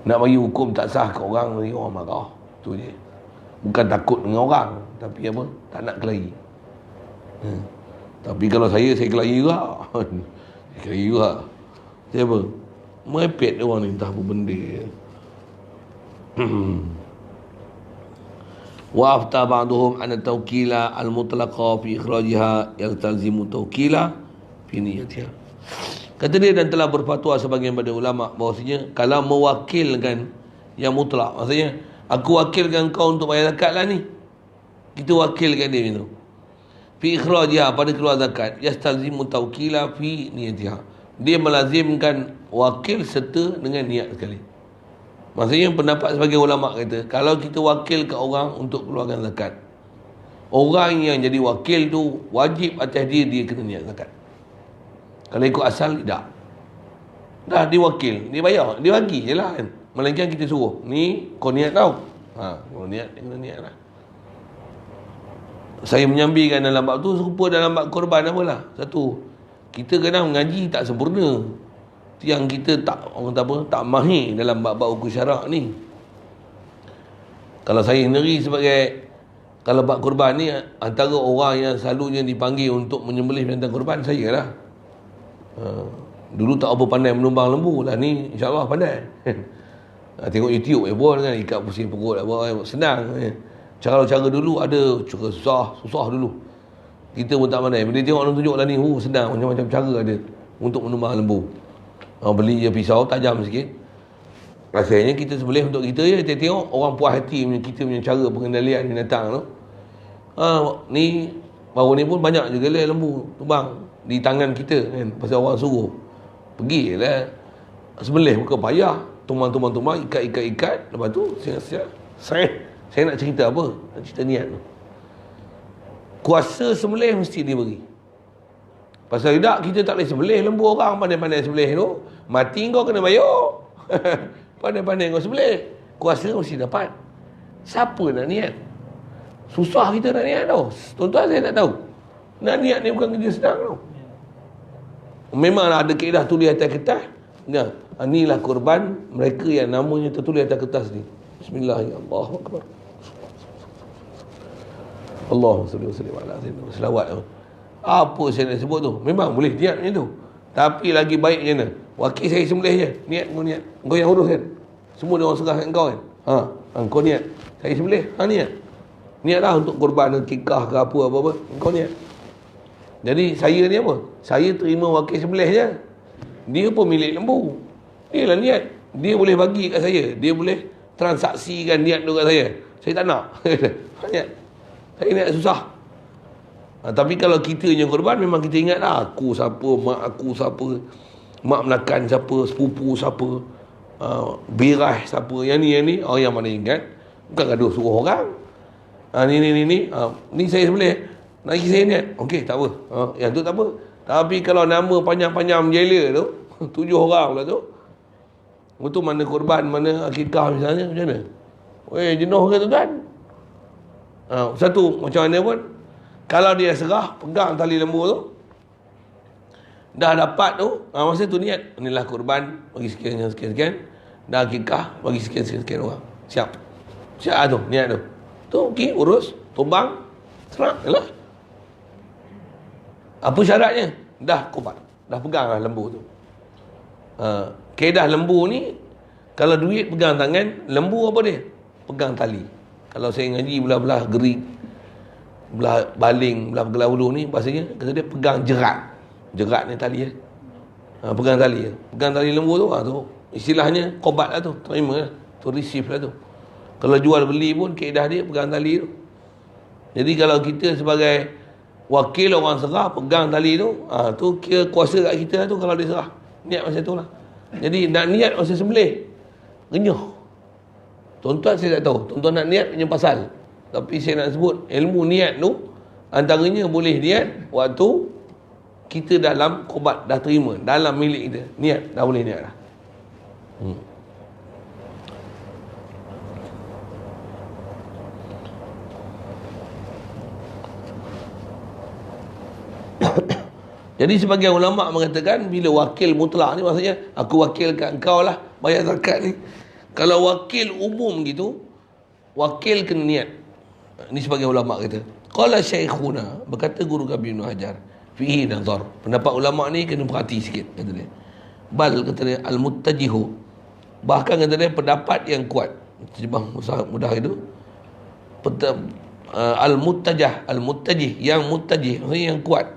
Nak bagi hukum tak sah ke orang, bagi orang marah. Tu je. Bukan takut dengan orang, tapi apa? Tak nak kelahi. Tapi kalau saya kelahi juga. Saya kelahi juga. Saya apa? Merepek dia orang ni, entah apa benda. Wa afta ba'duhum anna tawkila al-mutlaqa fi ikhrajiha yaltazimu tawkila fi niyatiha. Kata dia, dan telah berfatwa sebagian pada ulama bahawasanya kalau mewakilkan yang mutlak, maksudnya aku wakilkan kau untuk bayar zakat lah ni, kita wakilkan dia macam tu. Fi ikhrajiha, pada keluar zakat, yastalzimu tawkila fi niyatiha, dia melazimkan wakil serta dengan niat sekali. Maksudnya pendapat sebagai ulama kata, kalau kita wakil ke orang untuk keluarkan zakat, orang yang jadi wakil tu wajib atas dia kena niat zakat. Kalau ikut asal, tidak. Dah dia wakil, dia bayar, dia bagi je lah kan. Melainkan kita suruh, ni kau niat tau. Kau niat, dia kena niat lah. Saya menyambikan dalam bab tu serupa dalam bab korban apalah. Satu, kita kadang mengaji tak sempurna. Yang kita tak, orang kata apa, tak mahir dalam bab-bab hukum syarak ni. Kalau saya sendiri sebagai, kalau bab korban ni, antara orang yang selalunya dipanggil untuk menyembelih binatang korban, saya lah. Dulu tak apa pandai menumbang lembu lah, ni insyaAllah pandai. Tengok YouTube pun kan, ikat pusing perut apa, senang. Cara-cara dulu ada, cara susah dulu. Kita pun tak pandai. Bila tengok orang tunjuk lah ni, senang, macam-macam cara ada untuk menumbang lembu. Beli je pisau tajam sikit, rasanya kita sembelih untuk kita je. Tengok orang puas hati kita punya cara pengendalian binatang tu. Ni baru ni pun banyak juga lah lembu tumbang di tangan kita kan, pasal orang suruh. Pergi lah sembelih, bukan payah, tumbang, ikat, lepas tu saya nak cerita apa? Nak cerita niat tu. Kuasa sembelih mesti dia beri. Pasal tidak, kita tak boleh sembelih lembu orang. Pandai-pandai sembelih tu, mati kau kena bayar. Pandai-pandai kau sembelih, kuasa mesti dapat. Siapa nak niat? Susah kita nak niat tau. Tuan-tuan, saya tak tahu, nak niat ni bukan kerja senang tau. Memanglah ada kaedah tulis atas kertas. Inilah korban mereka yang namanya tertulis atas kertas ni. Bismillahirrahmanirrahim. Allahumma salli wa sallim ala sayyidina. Selawat. Apa saya nak sebut tu, memang boleh niat macam tu. Tapi lagi baik macam mana? Wakil saya sembelih je, niat kau niat. Kau yang urus kan, semua dia orang serah kat kau kan. Kau niat, saya sembelih, niat. Niatlah untuk korban akikah ke apa-apa, kau niat. Jadi saya ni apa? Saya terima wakil sembelih je. Dia pun milik lembu, dia lah niat. Dia boleh bagi kat saya, dia boleh transaksikan niat tu kat saya. Saya tak nak. Niat, saya niat susah. Tapi kalau kita yang korban, memang kita ingat lah, aku siapa, mak aku siapa, mak menakan siapa, sepupu siapa, birah siapa, yang ni, yang mana ingat. Bukan gaduh suruh orang. Ni saya sembelih, lagi saya niat, okey tak apa, yang tu tak apa. Tapi kalau nama panjang-panjang menjela tu, 7 orang pula tu, itu mana korban, mana akikah misalnya, macam mana? Jenuh ke tuan? Satu, macam mana pun, kalau dia serah, pegang tali lembu tu, dah dapat tu, masa tu niat, inilah korban, bagi sekian, dah akikah, bagi sekian orang. Siap tu, niat tu. Tu, okey, urus, tumbang, serah, yalah. Apa syaratnya? Dah korban, dah pegang lah lembu tu. Kaedah lembu ni, kalau duit pegang tangan, lembu apa dia? Pegang tali. Kalau saya ngaji belah-belah gerik, belah baling, belah belah ulu ni, bahasanya kata dia pegang jerat ni tali ya. Pegang tali ya. Pegang tali lembu tu, tu istilahnya qobat lah tu, terima lah, tu receive lah tu. Kalau jual beli pun kaedah dia pegang tali tu. Jadi kalau kita sebagai wakil orang serah pegang tali tu, tu kira kuasa kat kita lah tu. Kalau dia serah, niat macam tu lah. Jadi nak niat masa sembelih, renyuh. Tuan-tuan saya tak tahu, tuan-tuan nak niat punya pasal. Tapi saya nak sebut, ilmu niat tu antaranya boleh niat waktu kita dalam qobat, dah terima, dalam milik kita, niat, dah boleh niat dah. Jadi sebagian ulama mengatakan bila wakil mutlak ni maksudnya aku wakilkan engkau lah bayar zakat ni. Kalau wakil umum gitu, wakil kena niat. Ini sebagian ulama kata. Qala syekhuna, berkata guru kami Ibn Hajar, fihi nazar. Pendapat ulama ni kena perhati sikit kata dia. Bal kata dia al-muttajihu. Bahkan kata dia pendapat yang kuat. Terjemah mudah itu. Al-muttajih yang muttajih maksudnya yang kuat.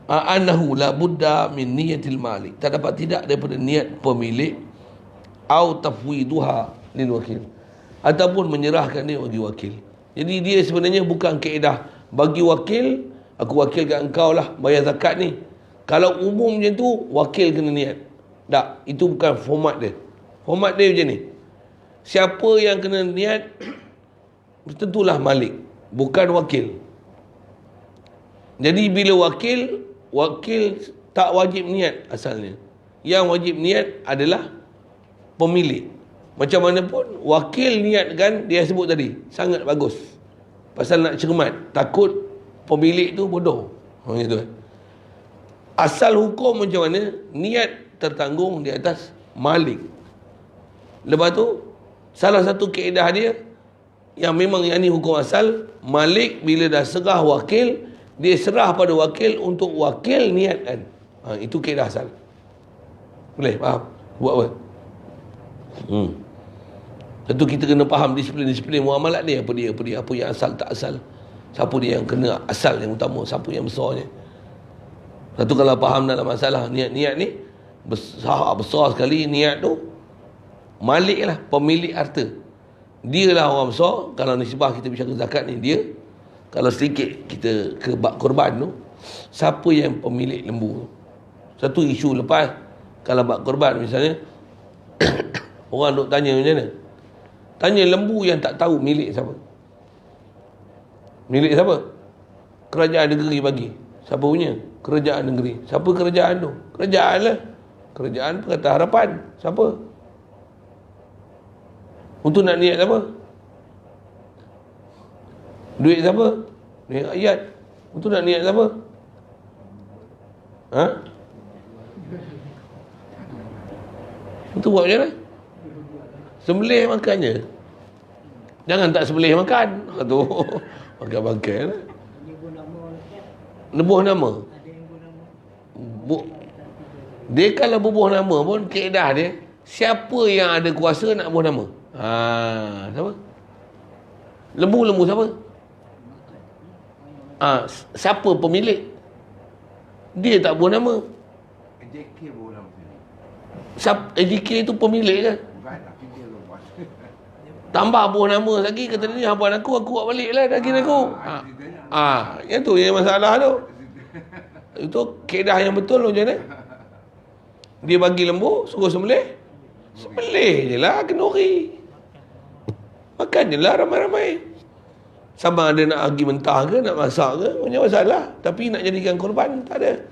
Annahu la budda min niyatil malik. Tak dapat tidak daripada niat pemilik au tafwiduha lil wakil, ataupun menyerahkan dia bagi wakil. Jadi dia sebenarnya bukan kaedah bagi wakil, aku wakilkan engkau lah bayar zakat ni. Kalau umum macam tu, wakil kena niat. Tak, itu bukan format dia. Format dia macam ni. Siapa yang kena niat, tentulah malik, bukan wakil. Jadi bila wakil tak wajib niat asalnya. Yang wajib niat adalah pemilik. Macam mana pun wakil niatkan, dia sebut tadi sangat bagus. Pasal nak cermat, takut pemilik tu bodoh. Gitu. Asal hukum macam mana, niat tertanggung di atas malik. Lepas tu salah satu kaedah dia yang memang yang ni hukum asal, malik bila dah serah wakil, dia serah pada wakil untuk wakil niatkan. Itu kaedah asal. Boleh faham? Buat apa? Tentu kita kena faham disiplin muamalat ni, apa dia, apa yang asal tak asal, siapa dia yang kena asal yang utama, siapa yang besarnya. Satu kalau faham dalam masalah niat ni besar sekali, niat tu malik lah, pemilik harta. Dia lah orang besar. Kalau nisbah kita bicara zakat ni, dia. Kalau sedikit kita ke bab korban tu, siapa yang pemilik lembu tu. Satu isu lepas, kalau bab korban misalnya orang duk tanya macam mana, tanya lembu yang tak tahu milik siapa. Milik siapa? Kerajaan negeri bagi. Siapa punya? Kerajaan negeri. Siapa kerajaan tu? Kerajaan lah. Kerajaan Pakatan Harapan. Siapa? Untuk nak niat siapa? Duit siapa? Duit rakyat. Untuk nak niat siapa? Itu buat macam mana? Sembelih makannya. Jangan tak sembelih makan. Tu makan-makan lah. Nebuh nama. Dia kalau bubuh nama pun kaedah dia, siapa yang ada kuasa nak bubuh nama? Siapa? Lembu siapa? Siapa pemilik? Dia tak bubuh nama. AJK bubuh nama. AJK itu pemilik kan? Tambah bubuh nama lagi, kata dia, hamba aku buat balik lah daging aku. Yang tu yang masalah tu. Itu kaedah yang betul macam mana? Dia bagi lembu, suruh sembelih. Sembelih je lah, kenduri. Makan je lah ramai-ramai. Sama ada nak pergi mentah ke, nak masak ke, punya masalah. Tapi nak jadikan korban, tak ada.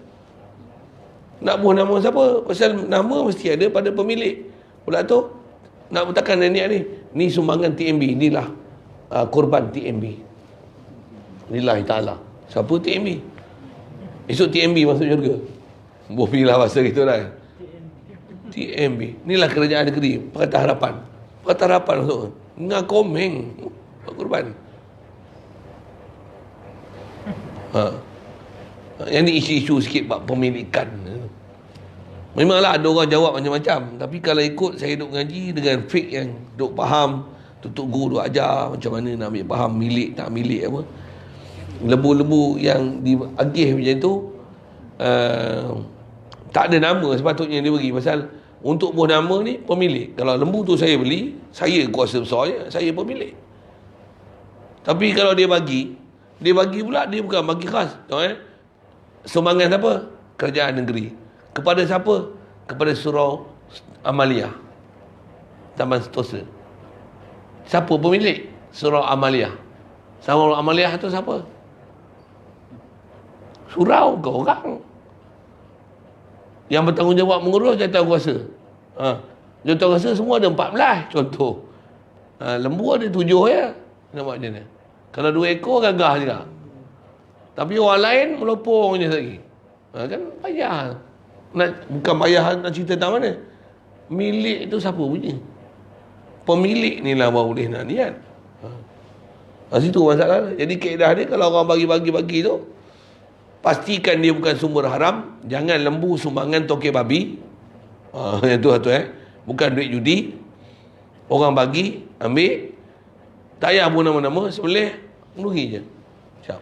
Nak buah nama siapa? Pasal nama mesti ada pada pemilik. Pula tu, nak letakkan niat ni. Ni sumbangan TMB, inilah korban TMB. Lillahi ta'ala. Siapa TMB? Esok TMB masuk syurga. Boleh pilihlah bahasa gitu lah. TMB. Inilah kerajaan negeri, Pakatan Harapan. Pakatan Harapan masuk. Ngah komeng. Korban. Yang ni isu-isu sikit bab pemilikan. Memanglah ada orang jawab macam-macam. Tapi kalau ikut saya duk ngaji dengan fik yang duk faham, tutup guru duk ajar macam mana nak ambil faham milik tak milik apa. Lembu-lembu yang diagih macam tu tak ada nama sepatutnya dia bagi. Pasal untuk buah nama ni pemilik. Kalau lembu tu saya beli, saya kuasa besarnya, saya pemilik. Tapi kalau dia bagi pula, dia bukan bagi khas. Sumbangan siapa? Kerajaan negeri. Kepada siapa? Kepada Surau Amaliyah, Taman Sentosa. Siapa pemilik? Surau Amaliyah. Surau Amaliyah tu siapa? Surau ke orang yang bertanggungjawab mengurus jawatankuasa. Jawatankuasa semua ada 14 contoh. Lembu ada 7 ya. Nampak macam mana? Kalau 2 ekor gagah juga. Tapi orang lain melopong je lagi. Kan payah. Bukan payah nak cerita tentang mana. Milik tu siapa punya? Pemilik ni lah baru boleh nak niat. Situ masalah. Jadi kaedah dia, kalau orang bagi-bagi tu, pastikan dia bukan sumber haram. Jangan lembu sumbangan tokek babi. Yang tu satu bukan duit judi. Orang bagi, ambil, tak payah pun nama-nama, sembelih, rugi je. Siap.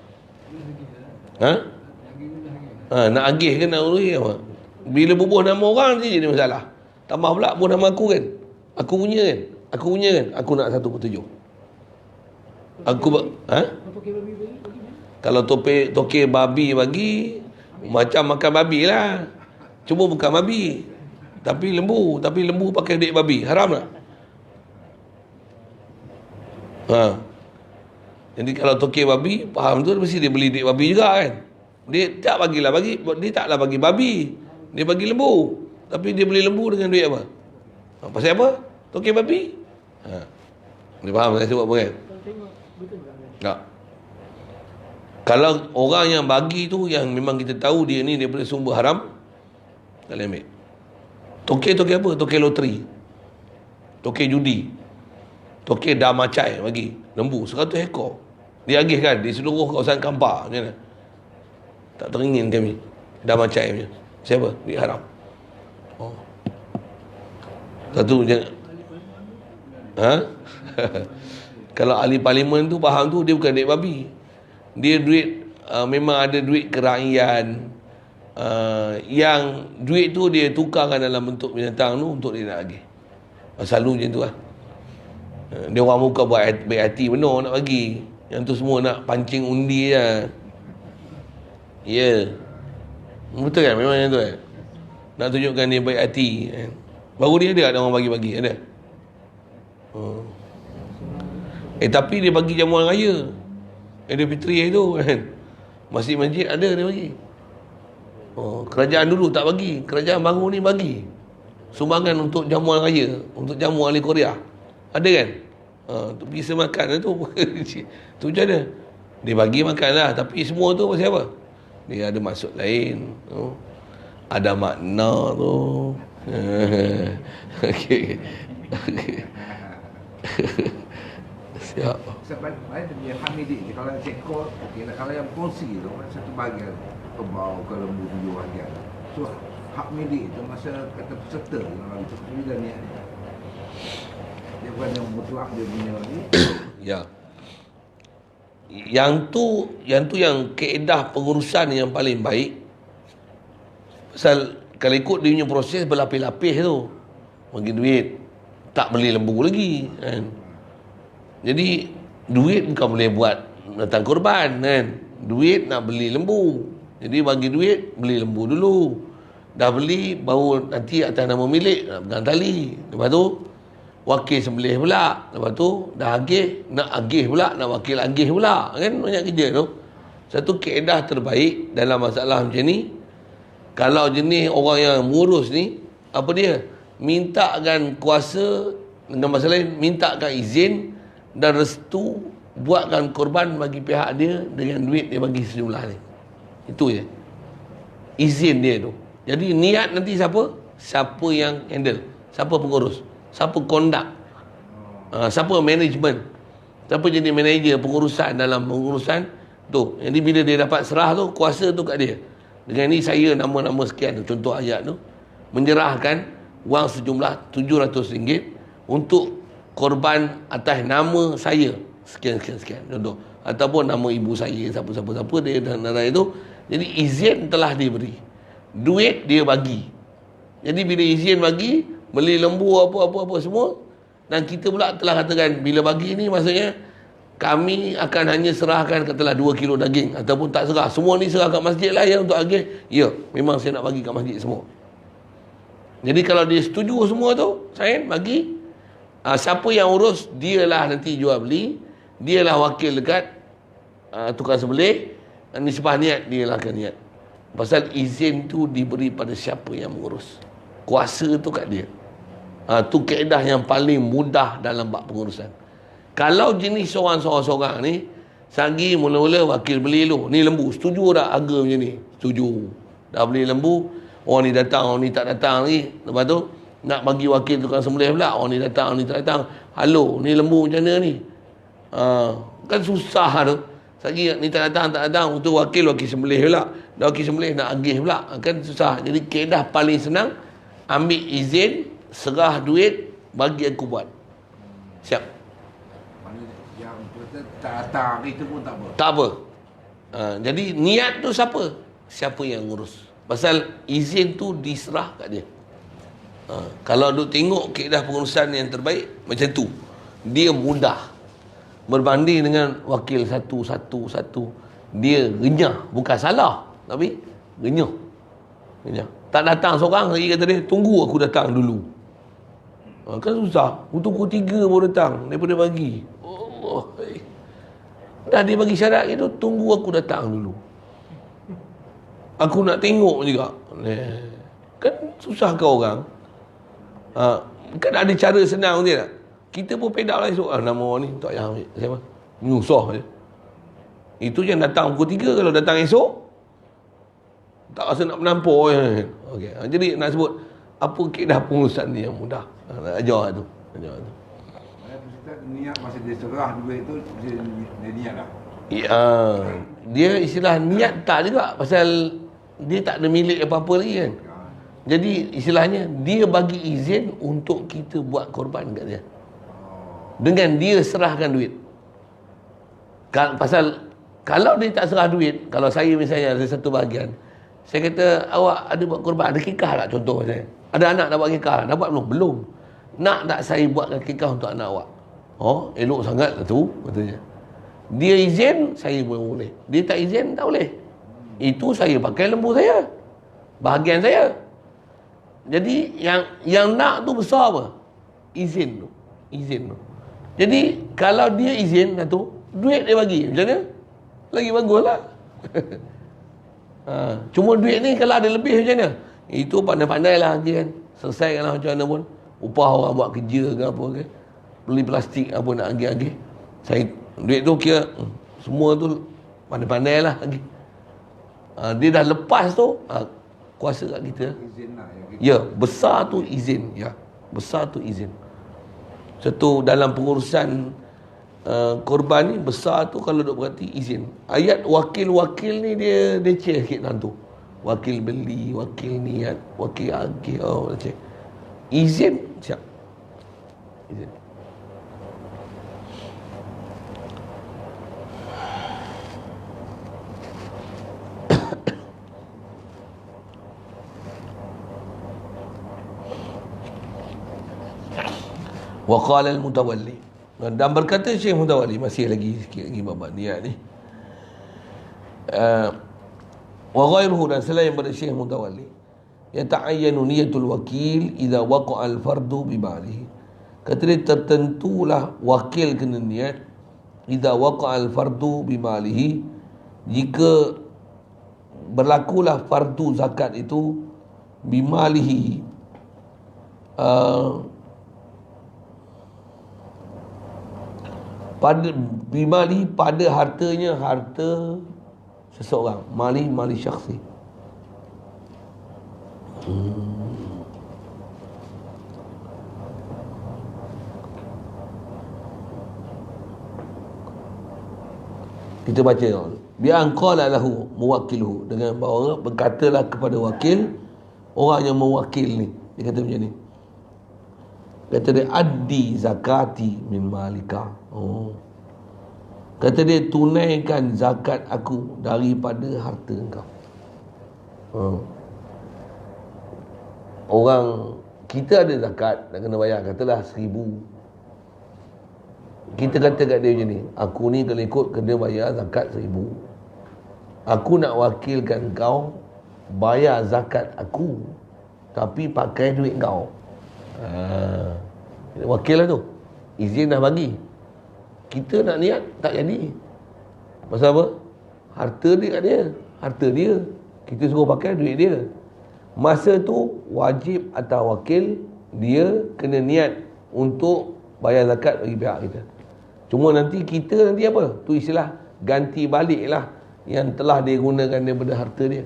Nak agih ke nak rugi apa? Bila bubuh nama orang je jadi masalah. Tambah pula bubuh nama aku kan. Aku punya kan. Aku nak 1/7. Kalau tokek babi bagi, macam makan babi lah. Cuma bukan babi, tapi lembu pakai duit babi. Haram tak? Jadi kalau tokek babi, faham tu, mesti dia beli duit babi juga kan. Dia taklah bagi babi, dia bagi lembu. Tapi dia beli lembu dengan duit apa? Pasal apa? Tokek babi. Dia faham saya sebut apa kan? Tak. Kalau orang yang bagi tu, yang memang kita tahu dia ni daripada sumber haram, tak boleh ambil. Tokek apa? Tokek loteri, tokek judi, tokek dah macai bagi lembu 100 ekor. Dia agihkan di seluruh kawasan Kampar. Macam mana? Tak teringin kami. Dah macai punya. Siapa? Duit haram. Satu je. Kalau ahli parlimen tu faham tu, dia bukan duit babi. Dia duit, memang ada duit kerajaan. Yang duit tu dia tukarkan dalam bentuk binatang tu untuk dia nak agih. Selalu macam tu lah. Dia orang muka buat baik hati benar nak bagi. Yang tu semua nak pancing undi je. Ya. Betul kan? Memang yang tu kan? Nak tunjukkan dia baik hati kan? Baru dia ada orang bagi-bagi. Ada? Tapi dia bagi jamuan raya Aidilfitri tu kan. Masjid-masjid ada dia bagi. Kerajaan dulu tak bagi. Kerajaan baru ni bagi sumbangan untuk jamuan raya, untuk jamu ahli Korea. Ada kan? Tu pergi semakan tu. Tu je ada. Dia bagi makan lah. Tapi semua tu pasal apa? Dia ada maksud lain. Ada makna tu. Okey. Siap. Sebab dia hamidi. Kalau yang cekor, kalau yang kongsi tu, satu bahagian kebau ke lembu 7 bahagian. So, hak milik tu masa kata peserta dalam itu bila ni dia bukan yang mutlak dia punya ni. Ya. Yang tu yang kaedah pengurusan yang paling baik. Pasal kalau ikut dia punya proses berlapis-lapis tu, bagi duit, tak beli lembu lagi kan. Jadi duit bukan boleh buat datang korban kan. Duit nak beli lembu. Jadi bagi duit, beli lembu dulu. Dah beli, baru nanti atas nama milik, nak pegang tali. Lepas tu, wakil sembelih pula. Lepas tu, dah agih, nak agih pula, nak wakil agih pula. Kan banyak kerja tu. Satu kaedah terbaik dalam masalah macam ni, kalau jenis orang yang mengurus ni, apa dia? Mintakan kuasa, dengan masalah lain, mintakan izin dan restu, buatkan korban bagi pihak dia dengan duit dia bagi sejumlah ni. Itu je. Izin dia tu. Jadi niat nanti siapa? Siapa yang handle? Siapa pengurus? Siapa conduct? Siapa management? Siapa jadi manager pengurusan dalam pengurusan tu? Jadi bila dia dapat serah tu, kuasa tu kat dia. Dengan ni saya nama-nama sekian tu, contoh ayat tu, menyerahkan wang sejumlah RM700 untuk korban atas nama saya. Sekian. Contoh. Ataupun nama ibu saya, siapa dia dan lain-lain itu. Jadi izin telah diberi. Duit dia bagi. Jadi bila izin bagi, beli lembu apa-apa semua, dan kita pula telah katakan bila bagi ni maksudnya kami akan hanya serahkan katalah 2 kilo daging ataupun tak serah. Semua ni serah kat masjid lah ya untuk agih. Ya, memang saya nak bagi kat masjid semua. Jadi kalau dia setuju semua tu, saya bagi. Siapa yang urus, dialah nanti jual beli. Dialah wakil dekat tukang sembelih. Nisbah niat, dialah akan niat. Pasal izin tu diberi pada siapa yang mengurus. Kuasa tu kat dia. Tu kaedah yang paling mudah dalam bab pengurusan. Kalau jenis seorang-seorang ni, sagi mula-mula wakil beli lu. Ni lembu, setuju tak harga macam ni? Setuju. Dah beli lembu, orang ni datang, orang ni tak datang lagi. Lepas tu nak bagi wakil tukang sembelih pula, orang ni datang, orang ni tak datang. Halo, ni lembu macam mana ni? Kan susah tu. Lagi ni tak datang, untuk wakil sembelih pula. Dah wakil sembelih nak agih pula. Kan susah. Jadi kaedah paling senang, ambil izin, serah duit, bagi aku buat. Siap. Maknanya yang kita tak datang itu pun tak apa. Tak apa. Jadi niat tu siapa? Siapa yang ngurus. Pasal izin tu diserah kat dia. Kalau duk tengok kaedah pengurusan yang terbaik, macam tu. Dia mudah. Berbanding dengan wakil satu. Dia renyah. Bukan salah, tapi renyah. Tak datang seorang lagi, kata dia, tunggu aku datang dulu. Kan susah. Untuk pukul 3 baru datang daripada pagi. Oh, dah dia bagi syarat itu, tunggu aku datang dulu. Aku nak tengok juga. Kan susah ke orang. Kan ada cara senang dia tak? Kita pun pedak lah esok. Nama orang ni tak payah ambil. Siapa? Nyusah je. Itu yang datang pukul 3. Kalau datang esok, tak rasa nak menampur je. Okay. Jadi nak sebut, apa kaedah pengurusan ni yang mudah? Nak ajar tu. Niat masa dia serah duit tu, dia niat lah. Ya, dia istilah niat tak juga. Pasal dia tak ada milik apa-apa lagi kan. Jadi istilahnya, dia bagi izin untuk kita buat korban kat dia. Dengan dia serahkan duit. Pasal kalau dia tak serah duit, kalau saya misalnya ada satu bahagian, saya kata, awak ada buat korban, ada kikah tak contoh saya? Ada anak nak buat kikah, nak buat belum? Belum. Nak tak saya buatkan kikah untuk anak awak? Oh, elok sangat lah tu, katanya. Dia izin, saya boleh. Dia tak izin, tak boleh. Itu saya pakai lembu saya. Bahagian saya. Jadi yang nak tu besar apa? Izin tu. Jadi kalau dia izin tu, duit dia bagi. Macam mana? Lagi baguslah. Cuma duit ni kalau ada lebih macam mana? Itu pandai-pandai lah lagi kan. Selesaikanlah macam mana pun. Upah orang buat kerja ke apa ke. Beli plastik apa nak agih-agih. Saya duit tu kira semua tu pandai-pandai lah lagi. Dia dah lepas tu, kuasa kat kita. Izin lah yang kita. Ya, besar tu izin. Ya, besar tu izin. Satu dalam pengurusan korban ni, besar tu kalau duk berarti izin. Ayat wakil-wakil ni dia cek sikit dalam tu. Wakil beli, wakil niat, wakil agih, cek. Izin, siap. Izin. Wa qala al-mutawalli, dan berkata Syekh Mutawalli, masih lagi sikit lagi bab niat ni. Wa ghairuhu, dan selain daripada Syekh Mutawalli, yata'ayyanu niyatul wakil idza waqa'a al-fardu bi ba'lihi. Kata dia, tertentulah wakil kena niat idza waqa'a al-fardu bi malihi, jika berlakulah fardu zakat itu bi malihi, pada bimali, pada hartanya, harta seseorang, mali syakhsi. Kita baca bi an qala lahu muwakkiluhu, dengan bahawa berkatalah kepada wakil, orang yang mewakil ni, dia kata macam ni, kata dia, addi zakati min malika. Kata dia, tunaikan zakat aku daripada harta engkau. Orang, kita ada zakat nak kena bayar, katalah 1,000. Kita kata kat dia macam ni, aku ni kalau ikut kena bayar zakat 1,000. Aku nak wakilkan kau bayar zakat aku, tapi pakai duit kau. Wakil lah tu, izin dah bagi, kita nak niat tak jadi. Pasal apa? Harta dia kat dia, harta dia, kita suruh pakai duit dia. Masa tu wajib atas wakil, dia kena niat untuk bayar zakat bagi pihak kita. Cuma nanti kita nanti apa? Tu istilah ganti balik lah yang telah dia gunakan daripada harta dia.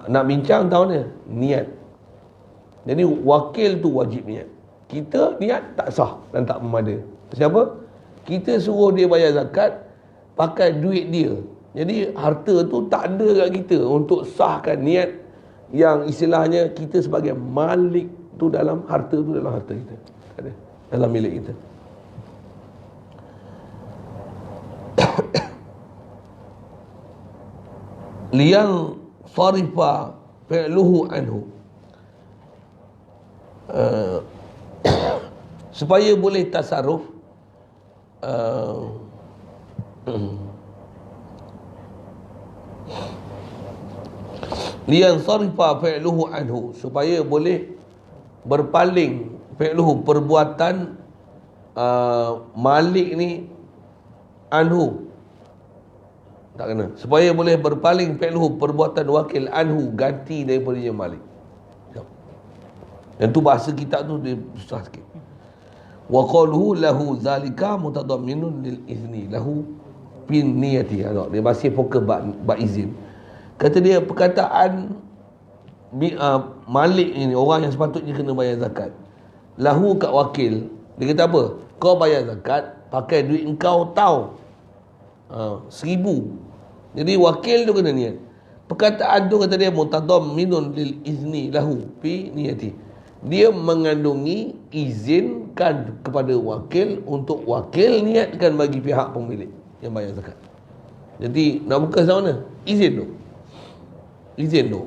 Nak bincang tahu ni niat. Jadi wakil tu wajib niat. Kita niat tak sah dan tak memada. Siapa? Kita suruh dia bayar zakat pakai duit dia. Jadi harta tu tak ada kat kita untuk sahkan niat yang istilahnya kita sebagai malik tu dalam harta tu, dalam harta kita. Tak ada. Dalam milik kita. Liang sarifa fi'luhu anhu, supaya boleh tasarruf, liang sarifa fi'luhu anhu, supaya boleh berpaling fi'luhu, perbuatan malik ni, anhu, tak kena, supaya boleh berpaling fi'luhu, perbuatan wakil, anhu, ganti daripada yang malik. Dan tu bahasa kitab tu dia susah sikit. Wa qaluhu lahu zalika mutadamminun lil izni lahu bin niyati. Dia masih fokus bab izin. Kata dia perkataan malik ini, orang yang sepatutnya kena bayar zakat, lahu kat wakil, dia kata apa? Kau bayar zakat pakai duit engkau tahu, 1,000. Jadi wakil tu kena niat. Perkataan tu kata dia mutadamminun lil izni lahu fi niyati. Dia mengandungi izinkan kepada wakil untuk wakil niatkan bagi pihak pemilik yang bayar zakat. Jadi nak buka sama mana? Izin tu. Izin tu.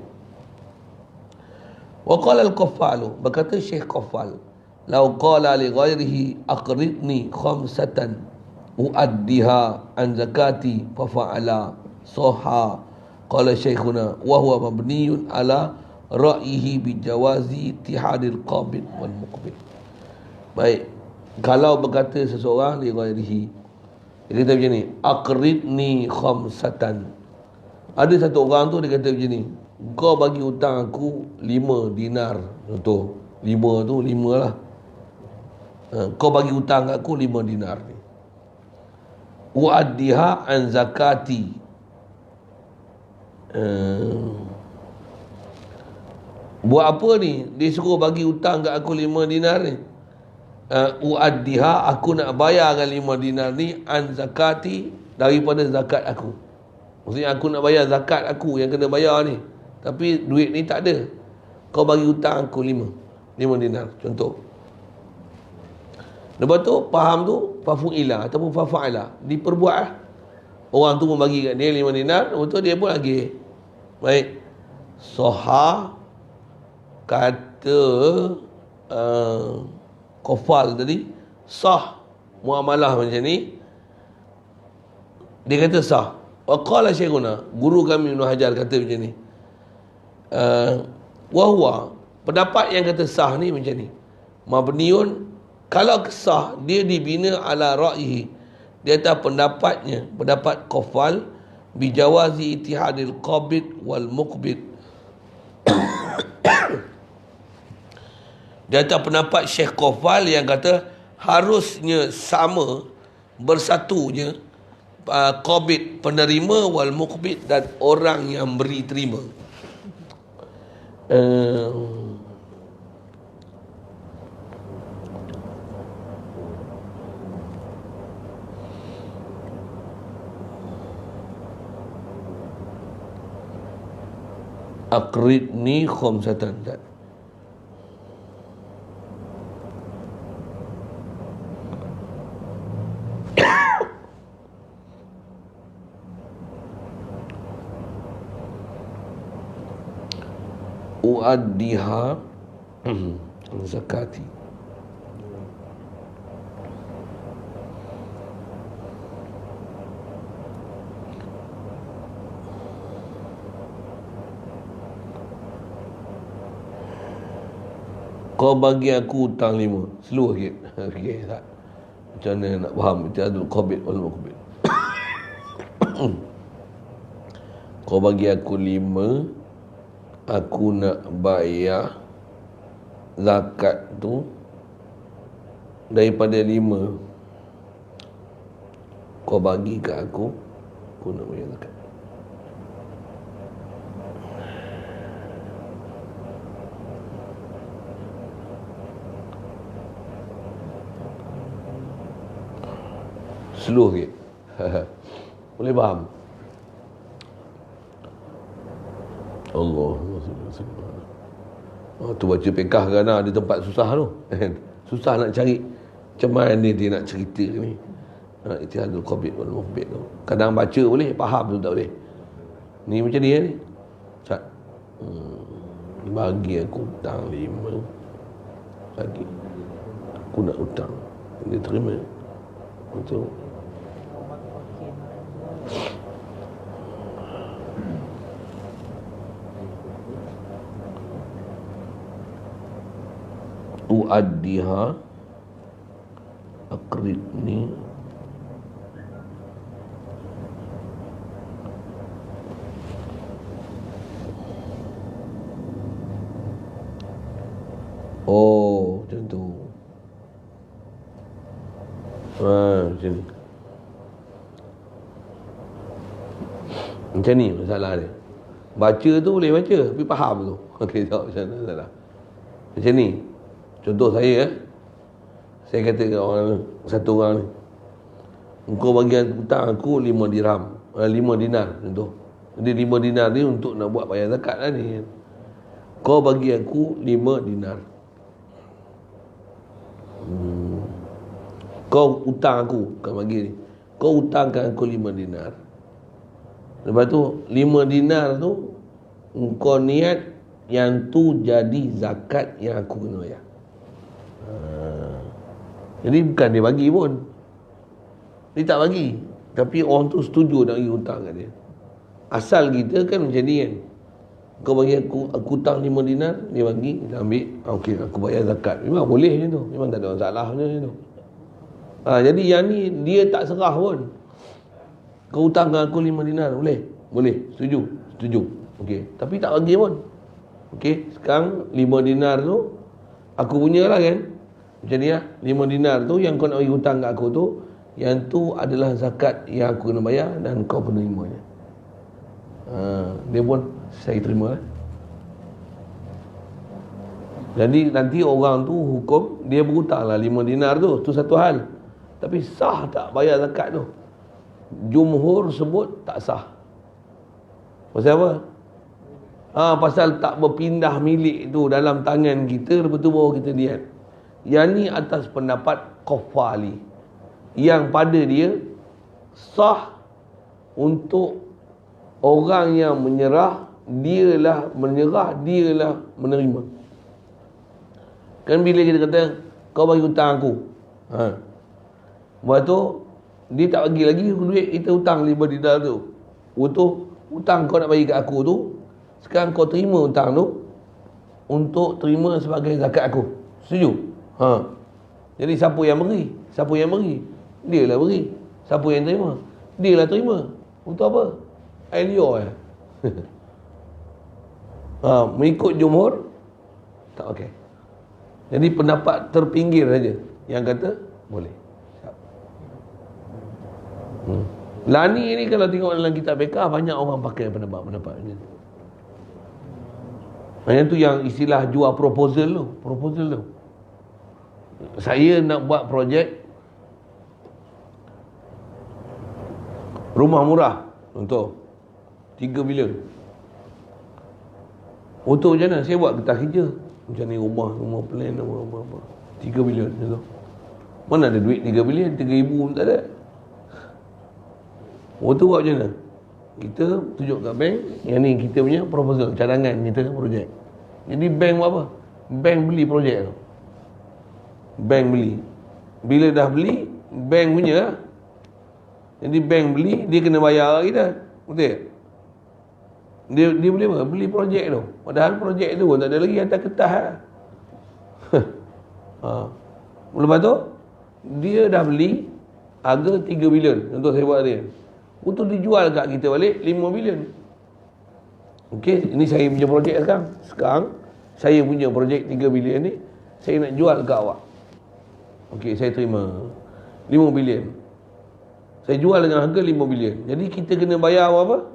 Wa qala al-Qaffalu, berkata Syekh Qaffal, "Lau qala li ghairihi aqridni khamsatan uaddiha an zakati fa fa'ala soha." Qala Syekhuna wa huwa mabniyun ala ra'yihi bi jawazi ittihadil qabid wal muqbid. Baik, kalau berkata seseorang li ghairihi, dia kata macam ni, aqridni khamsatan. Ada satu orang tu dia kata macam ni, kau bagi hutang aku 5 dinar. Contoh 5 tu 5 lah. Kau bagi hutang aku 5 dinar ni. Uaddiha an zakati. Buat apa ni? Dia suruh bagi hutang kat aku 5 dinar ni. Uaddiha, aku nak bayarkan 5 dinar ni an zakati, daripada zakat aku. Maksudnya aku nak bayar zakat aku yang kena bayar ni, tapi duit ni tak ada. Kau bagi hutang aku 5 dinar, contoh. Lepas tu faham tu fafu'ila ataupun fafa'ala, diperbuat lah. Orang tu membagi kat dia 5 dinar, lepas tu dia pun lagi. Baik. Soha kata Qafal tadi, sah muamalah macam ni. Dia kata sah. Wa qala Syekhuna, guru kami Ibn Hajar kata macam ni, wahwa, pendapat yang kata sah ni macam ni, mabniun, kalau sah dia dibina ala ra'yihi, di atas pendapatnya, pendapat Qafal, bijawazi ittihadil qabid wal muqbid, di atas pendapat Syekh Qafal yang kata harusnya sama, bersatunya qabid penerima wal muqbid dan orang yang beri terima. Aqridni khamsatan. Uaddiha zakati. Kau bagi aku hutang 5. Slow sikit. Okey, tak? Macam mana nak faham ittihadul qabid wal muqbid? Kau bagi aku 5, aku nak bayar zakat tu daripada 5 kau bagi kat aku nak bayar zakat. Slow sikit. Boleh faham? Allah. Tu baca pekah kan ada tempat susah tu. Susah nak cari. Macam mana dia nak cerita ni. Ittihadul qabid wal muhbid tu. Kadang baca boleh, faham tu tak boleh. Ni macam dia ni. Cat. Bagi aku hutang 5. Bagi. Aku nak hutang. Dia terima. Betul. Tuaddiha aqridni macam tu. Macam ni. Macam ni masalah dia. Baca tu boleh baca, tapi faham tu. Okey, tak macam mana salah. Macam ni. Contoh saya kata ke orang, satu orang ni, engkau bagi hutang aku 5 dirham, 5 dinar contoh. Jadi 5 dinar ni untuk nak buat bayar zakat lah ni. Kau bagi aku 5 dinar. Kau hutang aku, kau bagi ni. Kau hutangkan aku 5 dinar. Lepas tu 5 dinar tu engkau niat yang tu jadi zakat yang aku kena bayar. Jadi bukan dia bagi pun. Dia tak bagi. Tapi orang tu setuju nak bagi hutang kat dia. Asal kita kan macam ni kan. Kau bagi aku hutang 5 dinar, dia bagi, dia ambil. Okey, aku bayar zakat. Memang boleh macam tu. Memang tak ada masalah macam tu. Jadi yang ni dia tak serah pun. Kau hutangkan aku 5 dinar, boleh? Boleh. Setuju? Setuju. Okey. Tapi tak bagi pun. Okey, sekarang 5 dinar tu aku punya lah kan. Macam ni lah. 5 dinar tu yang kau nak bagi hutang kat aku tu, yang tu adalah zakat yang aku kena bayar dan kau penerimanya. Dia pun saya terima lah. Jadi nanti orang tu hukum dia berhutang lah 5 dinar tu. Tu satu hal. Tapi sah tak bayar zakat tu? Jumhur sebut tak sah. Pasal apa? Pasal tak berpindah milik tu dalam tangan kita, lepas tu baru kita lihat. Yang ni atas pendapat Qafali, yang pada dia sah untuk orang yang menyerah, dialah menyerah, dialah menerima. Kan bila kita kata kau bagi hutang aku, lepas tu dia tak bagi lagi duit kita hutang 5 dinar tu. Untuk hutang kau nak bagi kat aku tu, sekarang kau terima hutang tu untuk terima sebagai zakat aku. Setuju? Jadi siapa yang beri? Siapa yang beri? Dia lah beri. Siapa yang terima? Dia lah terima. Untuk apa? Elio mengikut jumhur tak okey. Jadi pendapat terpinggir saja yang kata boleh. Lani ni kalau tengok dalam kitab bekah, banyak orang pakai pendapat-pendapat macam tu. Macam tu yang istilah jual proposal tu. Proposal tu. Saya nak buat projek rumah murah, contoh 3 bilion. Untuk macam mana? Saya buat kertas kerja. Macam ni rumah plan, apa 3 bilion contoh. Mana ada duit 3 bilion, 3,000 pun tak ada. Untuk buat macam mana? Kita tunjuk kat bank, yang ni kita punya proposal, cadangan kita projek. Jadi bank buat apa? Bank beli projek tu. Bank beli. Bila dah beli, bank punya lah. Jadi bank beli, dia kena bayar kita. Betul? Dia boleh apa? Beli projek tu. Padahal projek tu pun tak ada lagi atas kertas lah. Lepas tu, dia dah beli harga 3 bilion. Contoh saya buat dia. Untuk dijual kat kita balik 5 bilion. Okey, ini saya punya projek sekarang. Sekarang, saya punya projek 3 bilion ni, saya nak jual kat awak. Okey, saya terima 5 bilion. Saya jual dengan harga 5 bilion. Jadi kita kena bayar apa?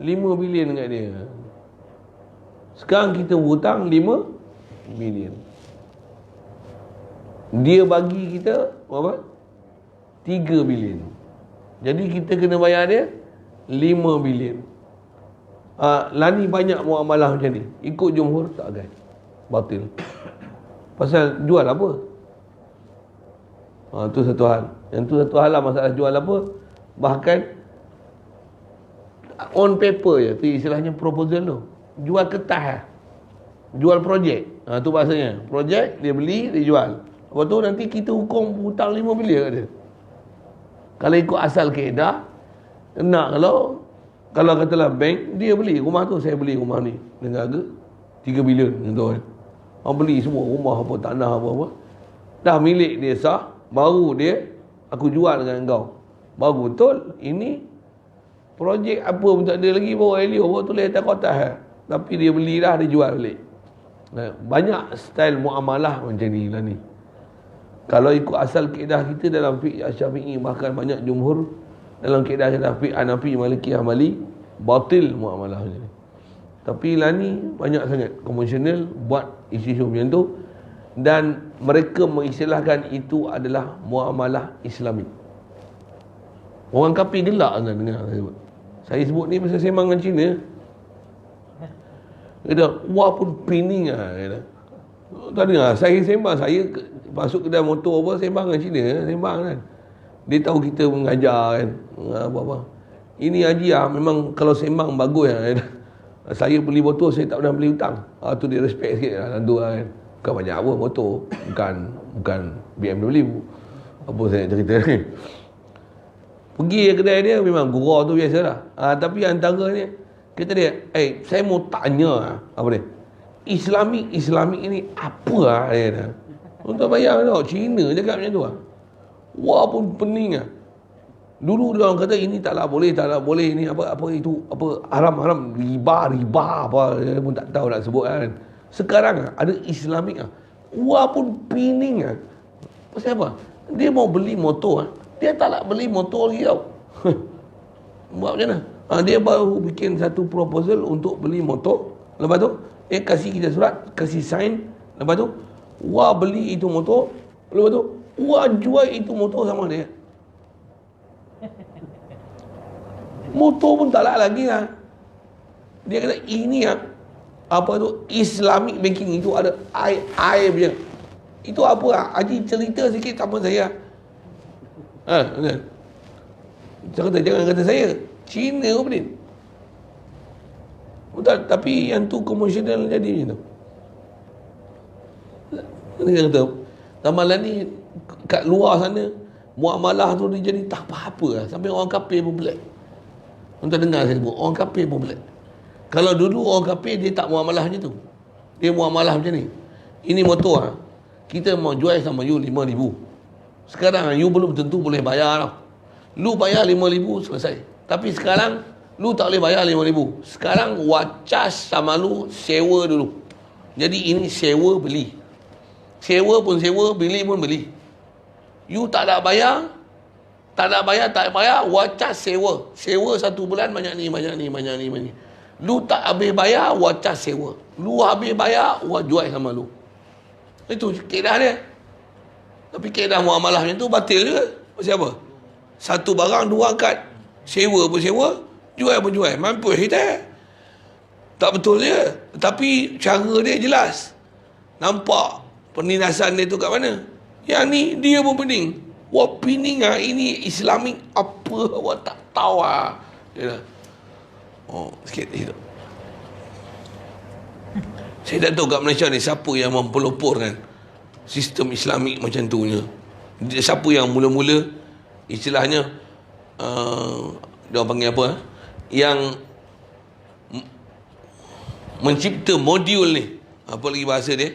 5 bilion dekat dia. Sekarang kita hutang 5 bilion. Dia bagi kita apa? 3 bilion. Jadi kita kena bayar dia 5 bilion. Lani banyak muamalah macam ni. Ikut jumhur tak akan. Batil. Pasal jual apa? Tu satu hal. Yang tu satu hal lah masalah jual apa. Bahkan on paper je. Tu istilahnya proposal tu. Jual kertas lah. Jual projek. Tu bahasanya. Projek dia beli, dia jual. Lepas tu nanti kita hukum hutang 5 bilion kat dia. Kalau ikut asal kaedah, nak kalau katalah bank, dia beli rumah tu, saya beli rumah ni dengan harga 3 bilion contoh kan. Beli semua rumah apa, tanah apa-apa. Dah milik dia sah, baru dia aku jual dengan kau. Baru betul, ini projek apa pun tak ada lagi, baru Elio baru tulis atas kotak. Tapi dia beli dah, dia jual balik. Banyak style muamalah macam ni lah ni. Kalau ikut asal kaedah kita dalam fiqh Syafi'i, bahkan banyak jumhur dalam kaedah fiqh Hanafi, Maliki, Hambali, batil muamalah macam ni. Tapi lah ni banyak sangat konvensional buat isu-isu macam tu, dan mereka mengistilahkan itu adalah muamalah Islamik. Orang kafir gelak kan dengar saya sebut. Saya sebut ni pasal sembang dengan Cina. Dia kata, wah pun pening lah. Tak dengar, saya sembang, saya masuk kedai motor apa, sembang dengan Cina, sembang kan. Dia tahu kita mengajar kan, apa-apa. Ini Haji lah, memang kalau sembang bagus lah. Saya beli motor, saya tak pernah beli hutang. Tu dia respect sikit lah, tentu lah kan. Bukan banyak apa motor, bukan BMW. Apa saya cerita ni. Pergi kedai dia, memang gurau tu biasa lah. Tapi antara ni, kata dia, saya mau tanya apa dia, Islamik ini apa lah dia dah. Untuk bayar tau, Cina cakap macam tu lah. Wah pun pening lah. Dulu dia orang kata ini taklah boleh ini apa itu apa haram riba apa dia pun tak tahu nak sebut kan. Sekarang ada Islamik ah. Wah pun pening ah. Pasal apa? Dia mau beli motor ah. Dia tak nak beli motor lagi tau. Buat macam mana? Dia baru bikin satu proposal untuk beli motor. Lepas tu kasih kita surat, kasih sign. Lepas tu wah beli itu motor. Lepas tu wah jual itu motor sama dia. Motor pun tak nak lagi lah. Dia kata ini apa tu Islamic banking, itu ada air punya. Itu apa lah? Haji cerita sikit sama saya. Jangan kata saya. Cina apa ni? Betul, tapi yang tu komersial jadi macam tu. Dia kata ramalan ni kat luar sana muamalah tu dia jadi tak apa-apa lah. Sampai orang kafir pun pelik. Tuan dengar saya sebut, orang kafir pun pelik. Kalau dulu orang kafir dia tak muamalah macam tu. Dia muamalah macam ni. Ini motor kita mau jual sama you 5,000. Sekarang you belum tentu boleh bayar tau. Lu bayar 5,000 selesai. Tapi sekarang lu tak boleh bayar 5,000. Sekarang wacas sama lu sewa dulu. Jadi ini sewa beli. Sewa pun sewa, beli pun beli. You tak nak bayar, wacas sewa. Sewa 1 bulan banyak ni. Lu tak habis bayar, wacas sewa. Lu habis bayar, jual sama lu. Itu kaedah dia. Tapi kaedah muamalah macam tu batil juga. Pasal apa? Satu barang 2 akad. Sewa pun sewa, jual pun jual. Mampus kita. Tak betul dia. Tapi cara dia jelas. Nampak penindasan dia tu kat mana? Yang ni dia pun pening. Wah pening ah, ini Islamik apa awak tak tahu ah. Dia dah. Sikit hidup. Saya tak tahu kat Malaysia ni siapa yang mempeloporkan sistem Islamik macam tu nya. Siapa yang mula-mula istilahnya dia orang panggil apa? Yang mencipta modul ni. Apa lagi bahasa dia?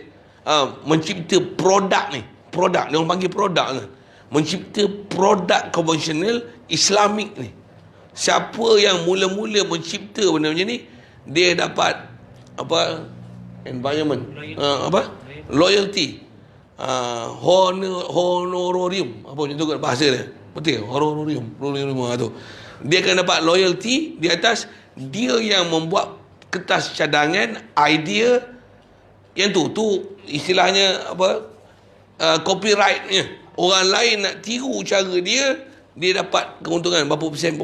Mencipta produk ni. Produk, dia orang panggil produk ni. Mencipta produk konvensional Islamik ni. Siapa yang mula-mula mencipta benda macam ni, dia dapat apa? Environment. Loyalty. Honorarium. Apa macam tu kat bahasa dia? Betul? Honorarium tu. Dia akan dapat loyalty di atas dia yang membuat kertas cadangan, idea yang tu istilahnya apa? Copyrightnya. Orang lain nak tiru cara dia, dia dapat keuntungan berapa persen.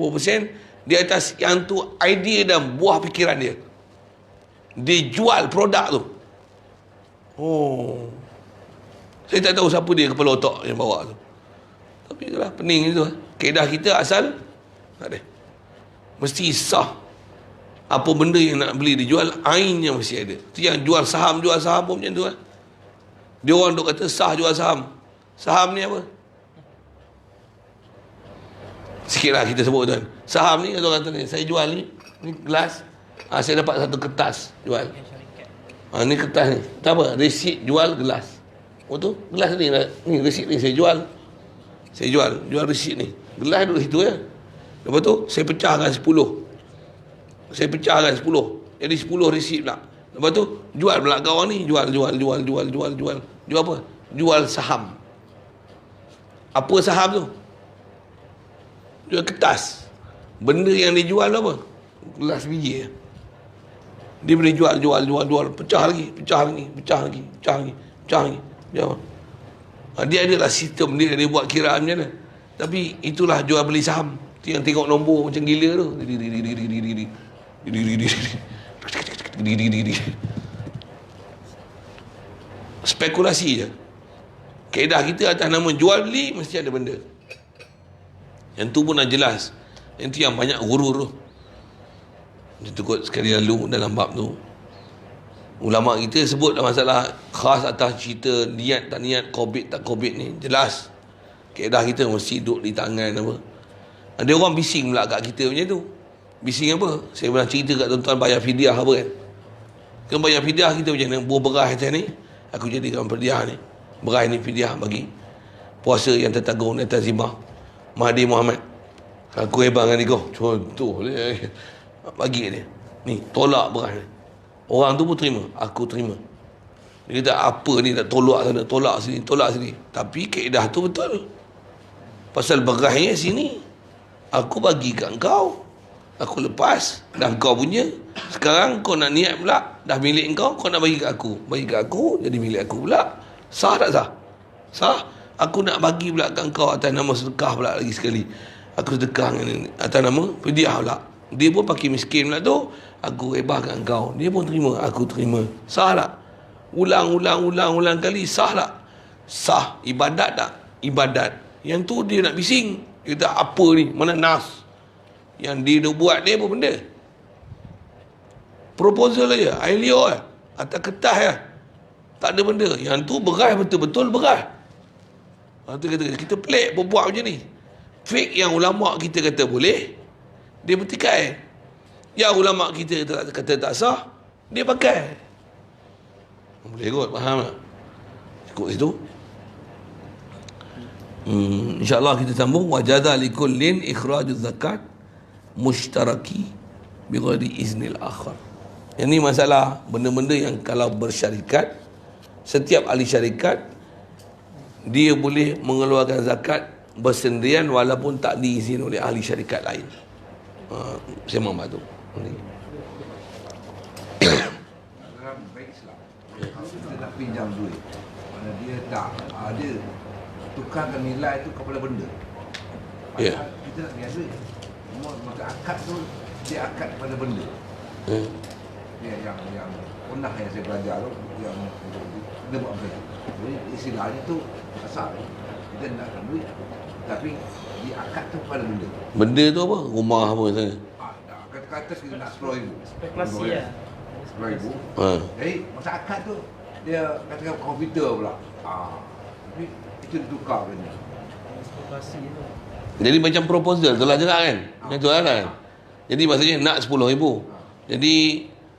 Di atas yang tu idea dan buah fikiran dia. Dia jual produk tu. Oh. Saya tak tahu siapa dia kepala otak yang bawa tu. Tapi itulah pening itu. Kaedah kita asal tak ada. Mesti sah. Apa benda yang nak beli dijual, ainnya mesti ada. Itu yang jual saham pun macam tu kan. Dia orang duk kata sah jual saham. Saham ni apa? Sikitlah kita sebut tuan. Saham ni kata kata ni, saya jual ni gelas. Saya dapat satu kertas jual. Ni kertas ni. Tak apa, resit jual gelas. Oh tu, gelas ni resit ni saya jual. Jual resit ni. Gelas duduk situ ya. Lepas tu saya pecahkan 10. Jadi 10 resit pula. Lepas tu jual pula kawan ni, jual. Jual apa? Jual saham. Apa saham tu? Jual kertas. Benda yang dijual apa? Gelas biji. Dia boleh jual, pecah lagi. Dia adalah sistem dia buat kiraan macam mana. Tapi itulah jual beli saham. Tu yang tengok nombor macam gila tu. Spekulasi je. Kaedah kita atas nama jual beli mesti ada benda. Yang tu pun dah jelas. Yang tu yang banyak gurur tu. Kita kot sekali lalu dalam bab tu, ulama kita sebut masalah khas atas cerita niat tak niat, COVID tak COVID ni. Jelas kaedah kita mesti duduk di tangan apa. Ada orang bising pula kat kita macam tu. Bising apa? Saya pernah cerita kat tuan-tuan bayar fidyah apa kan. Kan bayar fidyah kita macam mana? Buah beras macam ni, aku jadikan fidyah ni. Beras ni fidyah bagi puasa yang tertanggung atas Zimah Mahathir Mohamad. Aku hebat dengan kau. Contoh dia. Bagi dia. Ni, tolak beras ni. Orang tu pun terima. Aku terima. Dia kata, apa ni nak tolak sana, tolak sini. Tapi kaedah tu betul. Pasal beras ni sini. Aku bagi kat kau. Aku lepas. Dah kau punya. Sekarang kau nak niat pula. Dah milik kau, kau nak bagi kat aku. Bagi kat aku, jadi milik aku pula. Sah tak sah? Sah. Aku nak bagi pula kat kau atas nama sedekah pula lagi sekali. Aku sedekah atas nama fidyah pula. Dia pun pakai miskin pula tu. Aku rebah kat kau. Dia pun terima. Aku terima. Sah tak? Ulang kali. Sah tak? Sah. Ibadat tak? Ibadat. Yang tu dia nak bising. Dia kata apa ni? Mana nas? Yang dia dah buat ni apa benda? Proposal aja. Air liur atas kertas ya. Tak ada benda. Yang tu beras betul-betul beras. Kita pelik buat macam ni. Fake yang ulama kita kata boleh, dia bertikai. Yang ulama kita kata tak sah, dia pakai. Boleh kot, faham tak? Ikut situ. InsyaAllah kita sambung. Wajada likullin ikhrajuz zakat mushtaraki bighairi iznil akhar. Yang ni masalah benda-benda yang kalau bersyarikat, setiap ahli syarikat dia boleh mengeluarkan zakat bersendirian walaupun tak diizin oleh ahli syarikat lain. Saya mahu tu. Dalam baik Islam, kalau kita nak pinjam duit, mana dia tak ada tukarkan nilai tu kepada benda. Padahal kita nak pinjam duit, maka akad tu dia akad kepada benda. Dia yang pernah yang saya belajar tu, yang dia buat macam tu. Jadi istilahnya tu asal kita nakkan duit, tapi diakad tu pada benda. Benda tu apa? Rumah apa sana? Kata-kata kita nak 10,000. Spekulasi ya. 10,000. Jadi masa akad tu dia katakan komputer pula. Tapi itu ditukar benda. Spekulasi tu. Jadi macam proposal tu lah juga kan? Macam tu lah kan? Jadi maksudnya nak 10,000. Jadi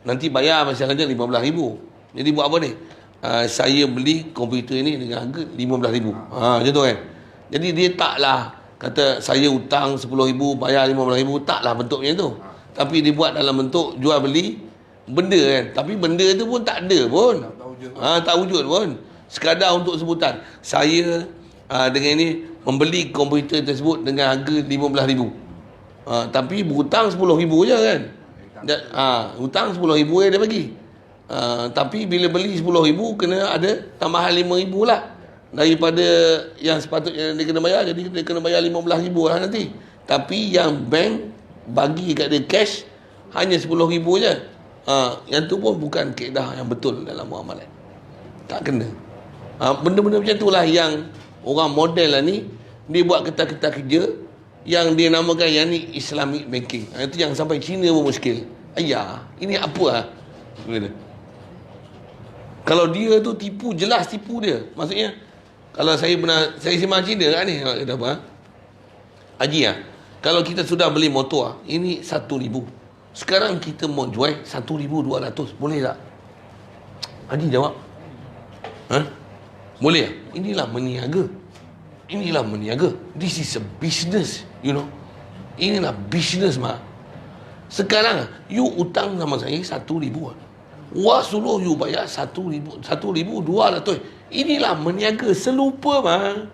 nanti bayar macam saja 15,000. Jadi buat apa ni? Saya beli komputer ni dengan harga 15,000. Macam tu kan? Jadi dia taklah kata saya hutang 10,000 bayar 15,000, taklah bentuknya tu. Tapi dia buat dalam bentuk jual beli benda kan. Tapi benda tu pun tak ada pun. Tak wujud pun. Sekadar untuk sebutan. Saya dengan ini membeli komputer tersebut dengan harga 15,000. Tapi berhutang 10,000 je kan. Hutang 10,000 dia bagi. Tapi bila beli 10,000 kena ada tambahan 5,000 lah. daripada yang sepatutnya dia kena bayar, jadi dia kena bayar 15,000 lah nanti. Tapi yang bank bagi kat dia cash hanya 10,000 je. Yang tu pun bukan kaedah yang betul dalam muamalat. Tak kena. Benda-benda macam tu lah yang orang model lah ni, dia buat kertas-kertas kerja yang dia namakan yang ni Islamic banking. Itu yang sampai Cina pun muskil. Ayah, ini apa lah? Kalau dia tu tipu, jelas tipu dia. Maksudnya, kalau saya sembang Cina kat ni, kata apa? Haji lah. Kalau kita sudah beli motor, ini 1,000. Sekarang kita mau jual 1,200. Boleh tak? Haji jawab. Boleh tak? Inilah meniaga. Inilah meniaga. This is a business, you know. Inilah business, mak. Sekarang, you utang sama saya 1,000. Wah, suruh you bayar 1,200. Inilah meniaga. Selupa, mak.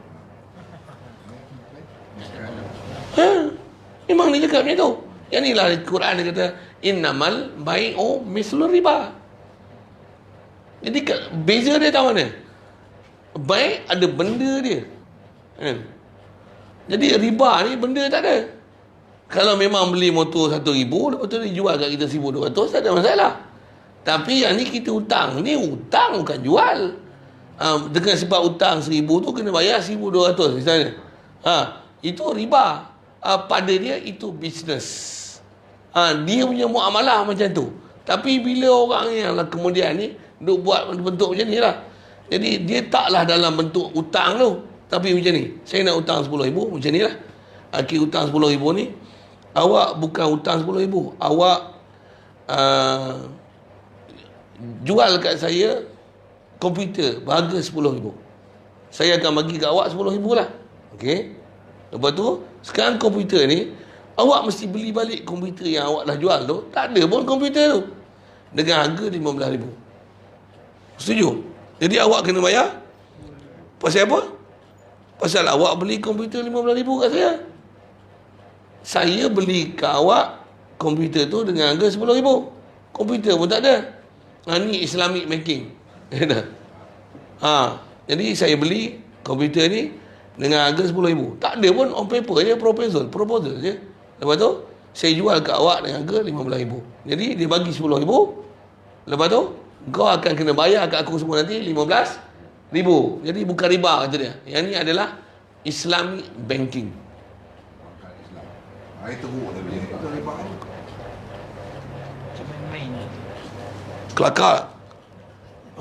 Memang dia cakap macam tu. Yang inilah Quran dia kata, innamal bai'u mislur riba. Jadi beza dia tahu mana? Baik ada benda dia. Jadi riba ni benda tak ada. Kalau memang beli motor 1,000, lepas tu dia jual kat kita 1,200, tak ada masalah. Tapi yang ni kita hutang. Ni hutang bukan jual. Dengan sebab hutang 1,000 tu kena bayar 1,200 misalnya. Itu riba. Pada dia itu bisnes. Dia punya muamalah macam tu. Tapi bila orang yang kemudian ni duk buat bentuk macam ni lah. Jadi dia taklah dalam bentuk hutang tu. Tapi macam ni, saya nak hutang 10,000, macam ni lah. Akhir hutang 10,000 ni, awak bukan hutang 10,000. Awak jual kat saya komputer berharga 10,000. Saya akan bagi kat awak 10,000 lah. Okey. Lepas tu, sekarang komputer ni, awak mesti beli balik komputer yang awak dah jual tu. Tak ada pun komputer tu. Dengan harga 15,000. Setuju? Jadi awak kena bayar. Pasal apa? Pasal awak beli komputer 15,000 kat saya. Saya beli kat awak komputer tu dengan harga 10,000. Komputer pun tak ada. Ni Islamic banking. Jadi saya beli komputer ni dengan harga 10,000. Tak ada pun on paper je, proposal je. Lepas tu saya jual kat awak dengan harga 15,000. Jadi dia bagi 10,000. Lepas tu kau akan kena bayar kat aku semua nanti 15,000. Jadi bukan riba kata dia. Yang ni adalah Islamic banking. Itu dia punya. Itu riba. Macam main-main. Kelakar.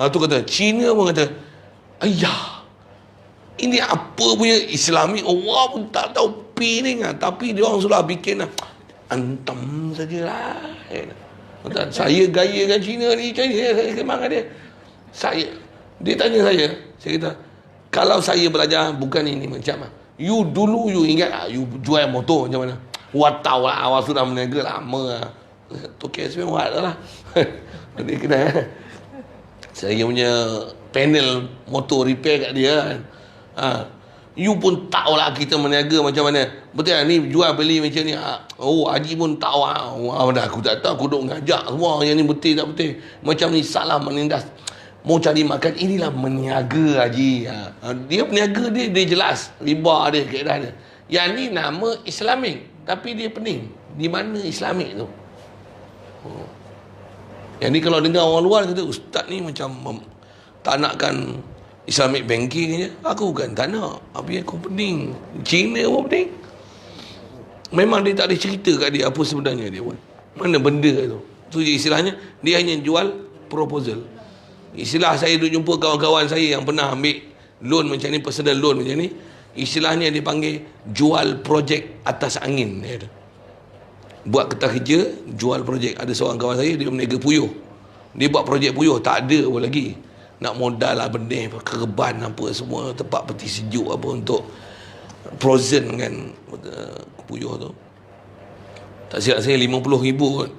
Tu kata, Cina pun kata, ayah, ini apa punya Islamic, Allah pun tak tahu pining lah. Tapi dia orang sudah bikin lah. Antam sajalah. Saya gayakan Cina ni, saya kemang dia. Dia tanya saya kata, kalau saya belajar bukan ini macam mana? You dulu you ingat lah, you jual motor macam mana? Wah tahu lah, awak sudah meniaga lama lah. Tu kes memang ada lah. Dia kena saya punya panel motor repair kat dia kan. You pun tahu lah kita meniaga macam mana. Betul lah, ni jual beli macam ni. Haji pun tahu lah. Dah aku tak tahu, aku duk ngajak semua yang ni betul tak betul. Macam ni salah menindas. Mau cari makan, inilah meniaga Haji. Dia peniaga dia jelas. Riba dia, kaedah dia. Yang ni nama Islamic. Tapi dia pening. Di mana Islamic tu? Yang ni kalau dengar orang luar kata, ustaz ni macam tak nakkan Islamic banking je. Aku kan tak nak. Habis aku pening. Cina pun pening. Memang dia tak ada cerita kat dia apa sebenarnya dia buat. Mana benda tu. Tu je istilahnya, dia hanya jual proposal. Istilah saya duduk jumpa kawan-kawan saya yang pernah ambil loan macam ni, personal loan macam ni, istilahnya dia panggil jual projek atas angin. Dia buat kertas kerja, jual projek. Ada seorang kawan saya, dia meniaga puyuh. Dia buat projek puyuh, tak ada pun lagi. Nak modal lah benih, kereban apa semua, tempat peti sejuk apa untuk frozen kan puyuh tu. Tak silap saya 50,000 kot.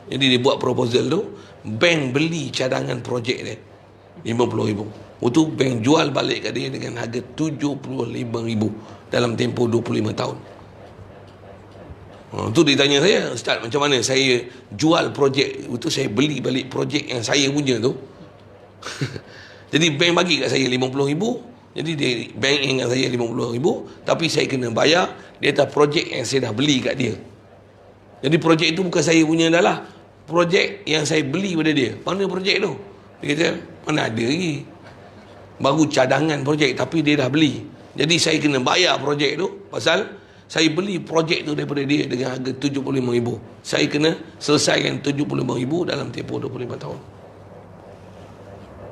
Jadi dia buat proposal tu, bank beli cadangan projek dia 50,000. Itu bank jual balik kat dia dengan harga 75,000 dalam tempoh 25 tahun. Tu dia tanya saya, ustaz macam mana saya jual projek itu, saya beli balik projek yang saya punya tu. Jadi bank bagi kat saya 50,000, Jadi dia bank dengan saya 50,000, tapi saya kena bayar di atas projek yang saya dah beli kat dia. Jadi projek itu bukan saya punya dah lah. Projek yang saya beli pada dia. Mana projek tu? Dia kata, mana ada lagi. Baru cadangan projek, tapi dia dah beli. Jadi saya kena bayar projek tu, pasal saya beli projek tu daripada dia dengan harga 75,000. Saya kena selesaikan 75,000 dalam tempoh 25 tahun.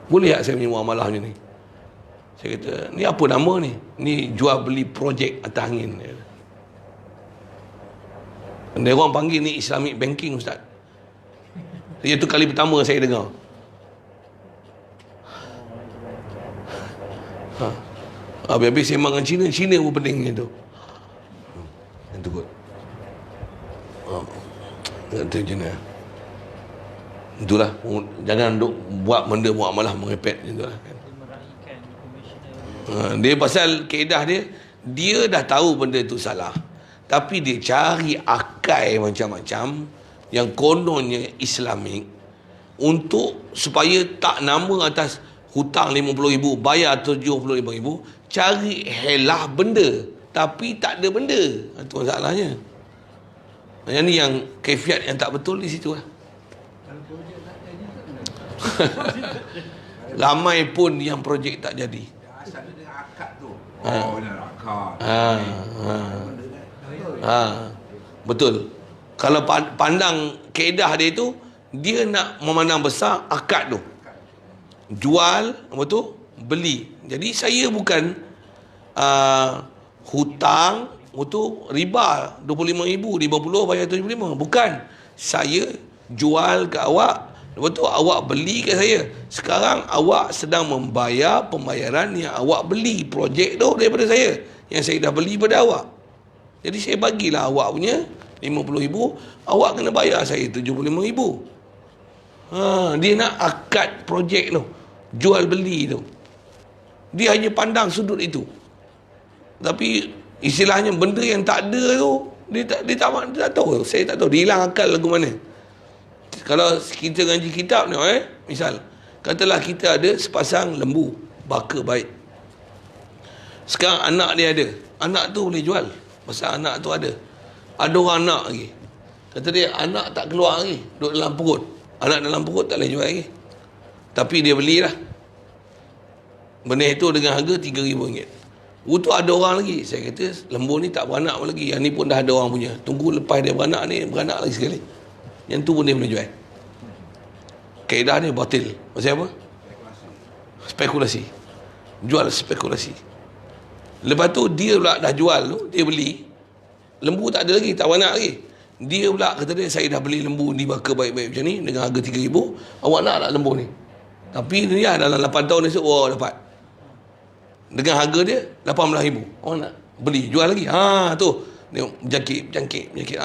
Boleh tak saya punya muamalah macam ni? Saya kata, ni apa nama ni? Ni jual beli projek atas angin. Dia orang panggil ni Islamic banking, Ustaz. Itu kali pertama saya dengar. Habis-habis sembang dengan Cina, Cina pun pening macam tu. Itu kot. Itu je ni. Itulah, jangan duk buat benda muamalah mengepet macam tu lah. Dia meraihkan komisioner. Dia pasal kaedah dia dah tahu benda tu salah, tapi dia cari akai macam-macam yang kononnya Islamik untuk supaya tak nama atas hutang 50,000 bayar 75,000, cari helah benda tapi tak ada benda. Itu masalahnya. Yang ni yang kefiat yang tak betul di situ lah. Ramai pun yang projek tak jadi. Asal dia dengan akad tu. Oh, dia nak akad. Betul. Kalau pandang kaedah dia tu, dia nak memandang besar akad tu. Jual, apa tu? Beli. Jadi saya bukan hutang, itu riba 25,000, 50 bayar 75. Bukan. Saya jual ke awak, lepas tu awak beli ke saya. Sekarang awak sedang membayar pembayaran yang awak beli projek tu daripada saya, yang saya dah beli pada awak. Jadi saya bagilah awak punya 50,000, awak kena bayar saya 75,000. Dia nak akad projek tu, jual beli tu. Dia hanya pandang sudut itu. Tapi istilahnya benda yang tak ada tu, dia tak tahu. Saya tak tahu, dia hilang akal lagu mana. Kalau kita ngaji kitab ni, misal katalah kita ada sepasang lembu baka baik. Sekarang anak dia ada, anak tu boleh jual pasal anak tu ada orang anak lagi. Kata dia anak tak keluar lagi, duduk dalam perut. Anak dalam perut tak boleh jual lagi, tapi dia belilah benih itu dengan harga RM3,000. Tu ada orang lagi. Saya kata lembu ni tak beranak pun lagi, yang ni pun dah ada orang punya. Tunggu lepas dia beranak ni, beranak lagi sekali. Yang tu pun dia boleh jual. Kaedah ni batil. Maksud apa? Spekulasi. Jual spekulasi. Lepas tu dia pula dah jual tu, dia beli. Lembu tak ada lagi, tak beranak lagi. Dia pula kata dia, saya dah beli lembu ni baka baik-baik macam ni dengan harga RM3,000. Awak nak tak lembu ni? Tapi dia dalam 8 tahun esok, dapat. Dengan harga dia RM18,000. Awak nak beli, jual lagi. Tu. Jangkit.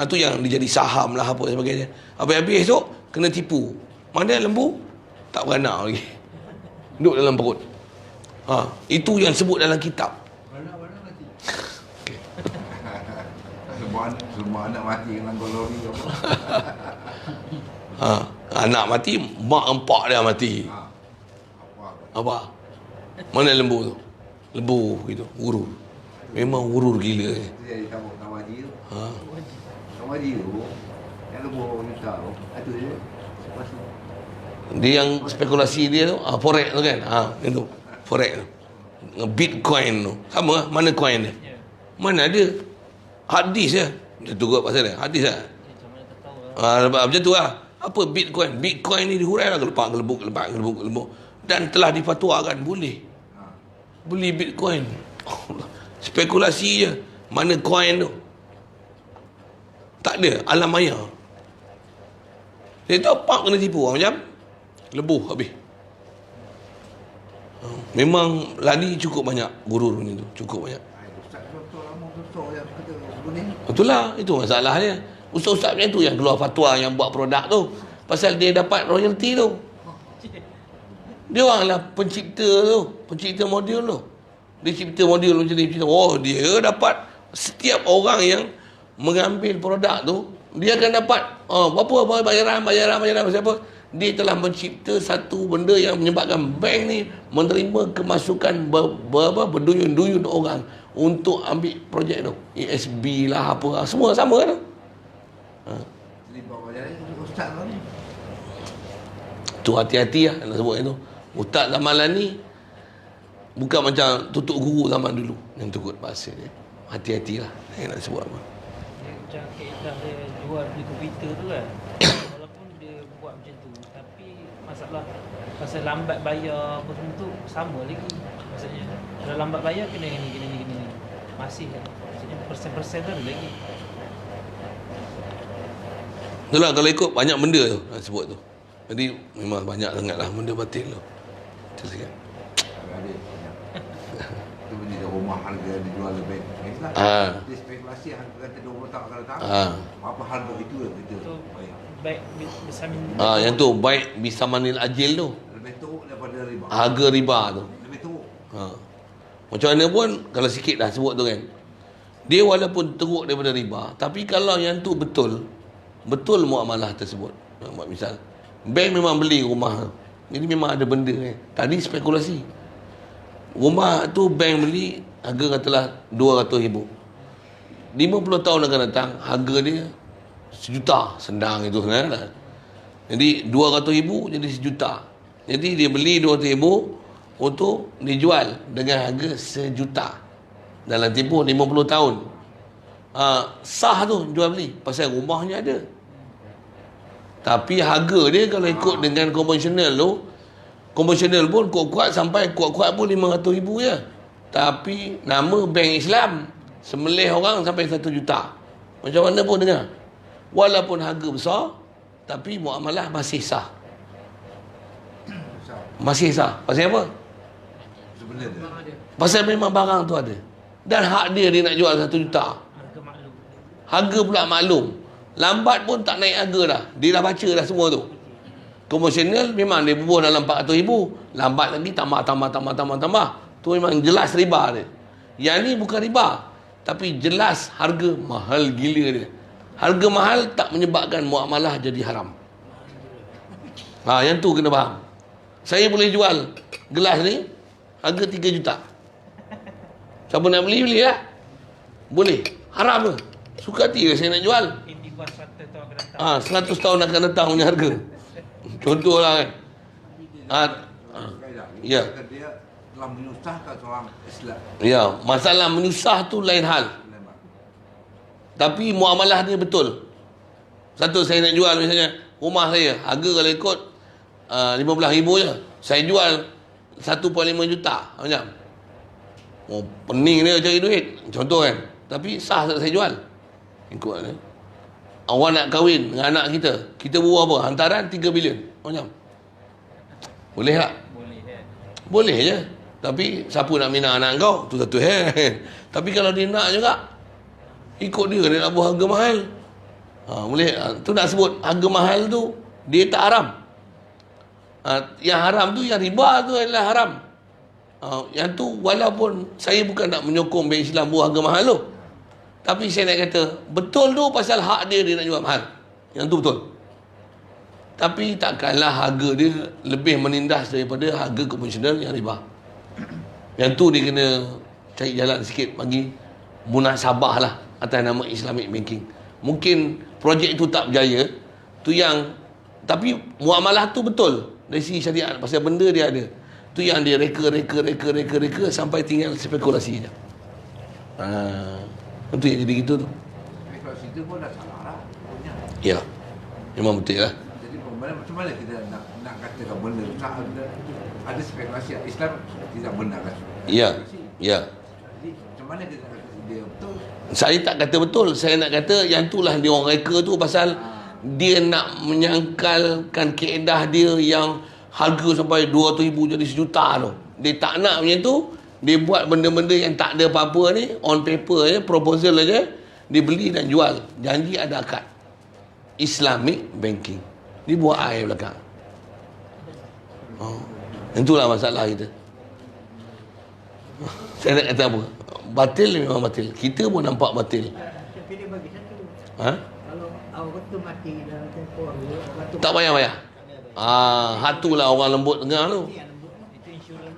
Tu yang dia jadi saham lah apa sebagainya. Habis-habis esok kena tipu. Mana lembu tak beranak lagi, duduk dalam perut. Itu yang sebut dalam kitab. Beranak mati. Semua anak mati dengan golori apa? Anak mati, mak empak dia mati. Apa? Mana lembu tu? Lembu gitu, urur. Memang urur gila. Itu jadi tawaji tu. Tawaji tu, yang lembu juta tu, itu je. Dia yang spekulasi dia tu, forex tu kan? Itu, forex tu. Bitcoin tu. Sama, mana coin dia? Mana ada? Hadis je. Dia tu kot pasal dia. Hadis lah. Macam tu lah. Apa Bitcoin? Bitcoin ni dihurai lah. Gelebuk. Dan telah difatwakan boleh beli Bitcoin. Spekulasi je. Mana coin tu? Tak ada. Alam maya. Dia tahu pak kena tipu macam lebuh habis. Memang lari cukup banyak gurur ni tu. Cukup banyak. Itulah, itu masalahnya. Ustaz-ustaz macam tu yang keluar fatwa, yang buat produk tu, pasal dia dapat royalty tu. Dia orang lah pencipta modul tu. Dia cipta modul macam ni. Dia dapat, setiap orang yang mengambil produk tu, dia akan dapat berapa bayaran siapa. dia telah mencipta satu benda yang menyebabkan bank ni menerima kemasukan berduyun-duyun orang untuk ambil projek tu. ESB lah apa lah, semua sama kan. Terlibat macam ni ustaz tu ni. Tu hati-hati lah nak sebut itu. Ustaz zaman ni bukan macam tutup guru zaman dulu yang tukut bahasa dia. Hati-hatilah nak sebut apa. Macam kaedah dia jual beli komputer tu kan. Walaupun dia buat macam tu, tapi masalah pasal lambat bayar apa semua tu sama lagi. Maksudnya kalau lambat bayar kena ni. Masih kan. Maksudnya persen-persen tu ada lagi. Itulah kalau ikut banyak benda tu nak sebut tu. Jadi memang banyak sangatlah benda batil tu. Itu sikit. Ada banyak. Itu benda dia rumah harga dijual lebih. Dia spekulasi harga kata 20 tahun akan datang. Apa harga itu yang kita Tu bayar. baik besamin. Yang tu baik bisamanil ajil tu. Lebih teruk daripada riba. Harga riba tu. Lebih teruk. Macam mana pun kalau sikit dah sebut tu kan. Dia walaupun teruk daripada riba, tapi kalau yang tu betul muamalah tersebut. Misal bank memang beli rumah tu. Jadi memang ada benda kan. Tadi spekulasi. Rumah tu bank beli harga katalah 200,000. 50 tahun akan datang harga dia 1 juta. Senang itu kan. Jadi 200,000 jadi 1 juta. Jadi dia beli 200,000 untuk dijual dengan harga 1 juta dalam tempoh 50 tahun. Sah tu jual beli pasal rumahnya ada. Tapi harga dia kalau ikut dengan konvensional tu, konvensional pun kuat-kuat sampai kuat-kuat pun 500,000 je. Tapi nama bank Islam semelih orang sampai 1 juta. Macam mana pun dengar. Walaupun harga besar, tapi muamalah masih sah. Masih sah. Pasal apa? Sebenarnya. Pasal memang barang tu ada. Dan hak dia nak jual 1 juta. Harga maklum. Harga pula maklum. Lambat pun tak naik harga dah. Dia dah baca dah semua tu. Komersial memang dia bubuh dalam 400,000. Lambat lagi tambah. Tu memang jelas riba dia. Yang ni bukan riba. Tapi jelas harga mahal gila dia. Harga mahal tak menyebabkan muamalah jadi haram. Yang tu kena faham. Saya boleh jual gelas ni harga 3 juta. Siapa nak beli, belilah. Boleh. Haram ke? Suka hati ke saya nak jual? Ini buat 100 tahun akan datang. 100 tahun akan datang punya harga. Contohlah kan. Ya. Dia telah menyusahkan seorang Islam. Ya, masalah menyusah tu lain hal. Tapi muamalah dia betul. Satu, saya nak jual misalnya rumah saya, harga kalau ikut 15,000 je. Saya jual 1.5 juta macam. Pening dia cari duit. Contoh kan. Tapi sah tak saya jual? Ikut ni. Awak nak kahwin dengan anak kita. Kita buat apa? Hantaran 3 bilion. Macam. Boleh tak? Boleh kan. Boleh je. Tapi siapa nak minat anak kau? Tu satu Tapi kalau dia nak juga, ikut dia nak buat harga mahal. Boleh. Tu nak sebut harga mahal tu dia tak haram. Yang haram tu, yang riba tu adalah haram. Yang tu walaupun saya bukan nak menyokong bank Islam buat harga mahal tu. Tapi saya nak kata betul tu pasal hak dia nak jual mahal. Yang tu betul. Tapi takkanlah harga dia lebih menindas daripada harga konvensional yang riba. Yang tu dia kena cari jalan sikit bagi munasabah lah atas nama Islamic banking. Mungkin projek tu tak berjaya, tu yang, tapi muamalah tu betul dari segi syariat pasal benda dia ada. Tu yang dia reka sampai tinggal spekulasi je. Itu yang jadi gitu tu. Spekulasi itu pun dah salah lah. Punya. Ya. Memang betul lah. Jadi macam mana kita nak katakan benda tu tak ada spekulasi. Islam tidak benarkan spekulasi. Ya. Ya. Jadi macam mana kita nak kata dia betul? Saya tak kata betul. Saya nak kata yang itulah dia orang reka tu pasal dia nak menyangkalkan kaedah dia yang harga sampai 200,000 jadi 1 juta tu. Dia tak nak macam tu. Dia buat benda-benda yang tak ada apa-apa ni, on paper je, proposal aja, dia beli dan jual. Janji ada akad. Islamic banking. Dia buat air belakang. Itulah masalah kita. Saya nak kata apa? Batil memang batil. Kita pun nampak batil. Tapi dia bagi satu. Ha? Kalau awak tu mati dalam tempoh tu, Tak payah-payah. Hak tu lah orang lembut tengah tu. Itu insurans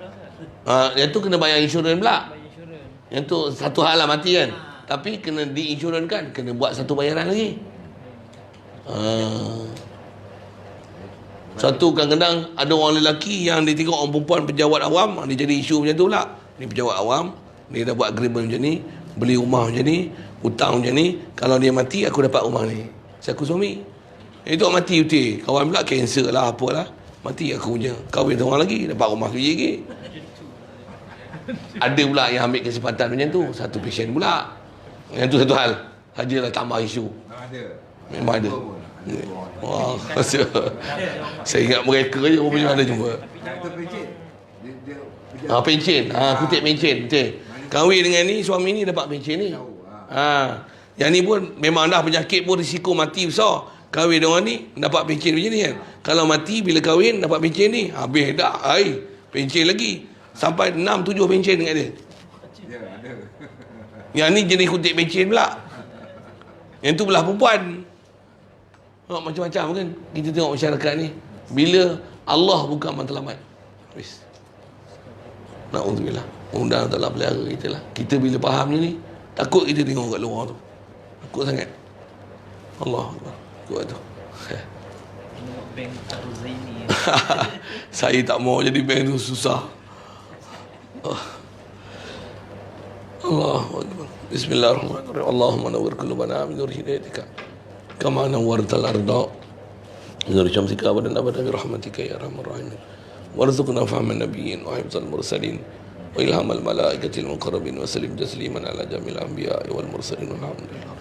lah. Yang tu kena bayar insurans pula. Bayar insurans. Yang tu satu hal lah mati kan. Tapi kena diinsurans kan, kena buat satu bayaran lagi. Satu kadang-kadang ada orang lelaki yang dia tengok orang perempuan pejabat awam, dia jadi isu macam tu pula. Ni pejabat awam, dia dah buat agreement macam ni, beli rumah macam ni, hutang macam ni, kalau dia mati aku dapat rumah ni. Saya aku suami. Itu orang mati betul. Kawan pula kanser lah apalah. Mati aku punya. Kahwin orang lagi, dapat rumah lagi. Ada pula yang ambil kesempatan macam tu, satu pasien pula. Yang tu satu hal. Sajalah tambah isu. Ada. Memang ada. Ada orang. Wah, saya ingat mereka je rupanya ada jumpa. Doktor pencet. Dia Pencen. Kutip pencen. Betul. Kahwin dengan ni, suami ni dapat pencen ni. Yang ni pun memang dah penyakit pun risiko mati besar. Kahwin dengan ni dapat pencen macam ni kan. Kalau mati bila kahwin dapat pencen ni, habis dah. Pencen lagi. Sampai 6-7 pencen dengan dia. Ya, ada. Yang ni jenis kutip pencen pula. Yang tu belah perempuan. Macam-macam kan kita tengok masyarakat ni. Bila Allah buka matlamat, habis. Na'udzubillah. Mudah-mudahan tak nak pelihara kita lah. Kita bila faham ni, takut kita tengok kat luar tu. Takut sangat. Allah Akbar. Takut tu. Tengok bank Arul Zaini. Saya tak mau jadi bank tu, susah. Allahu Akbar. Bismillahirrahmanirrahim. Allahumma nawwir qulubana min nur hidayatika kama nawwartal arda min nur syamsika abadan abadan bi rahmatika ya arhamar rahimin. Warzuqna fahman nabiyyin wa hifzal mursalin wa ilhamal malaikatil muqarrabin wa sallim tasliman ala jamil anbiya'i wal mursalin walhamdulillah.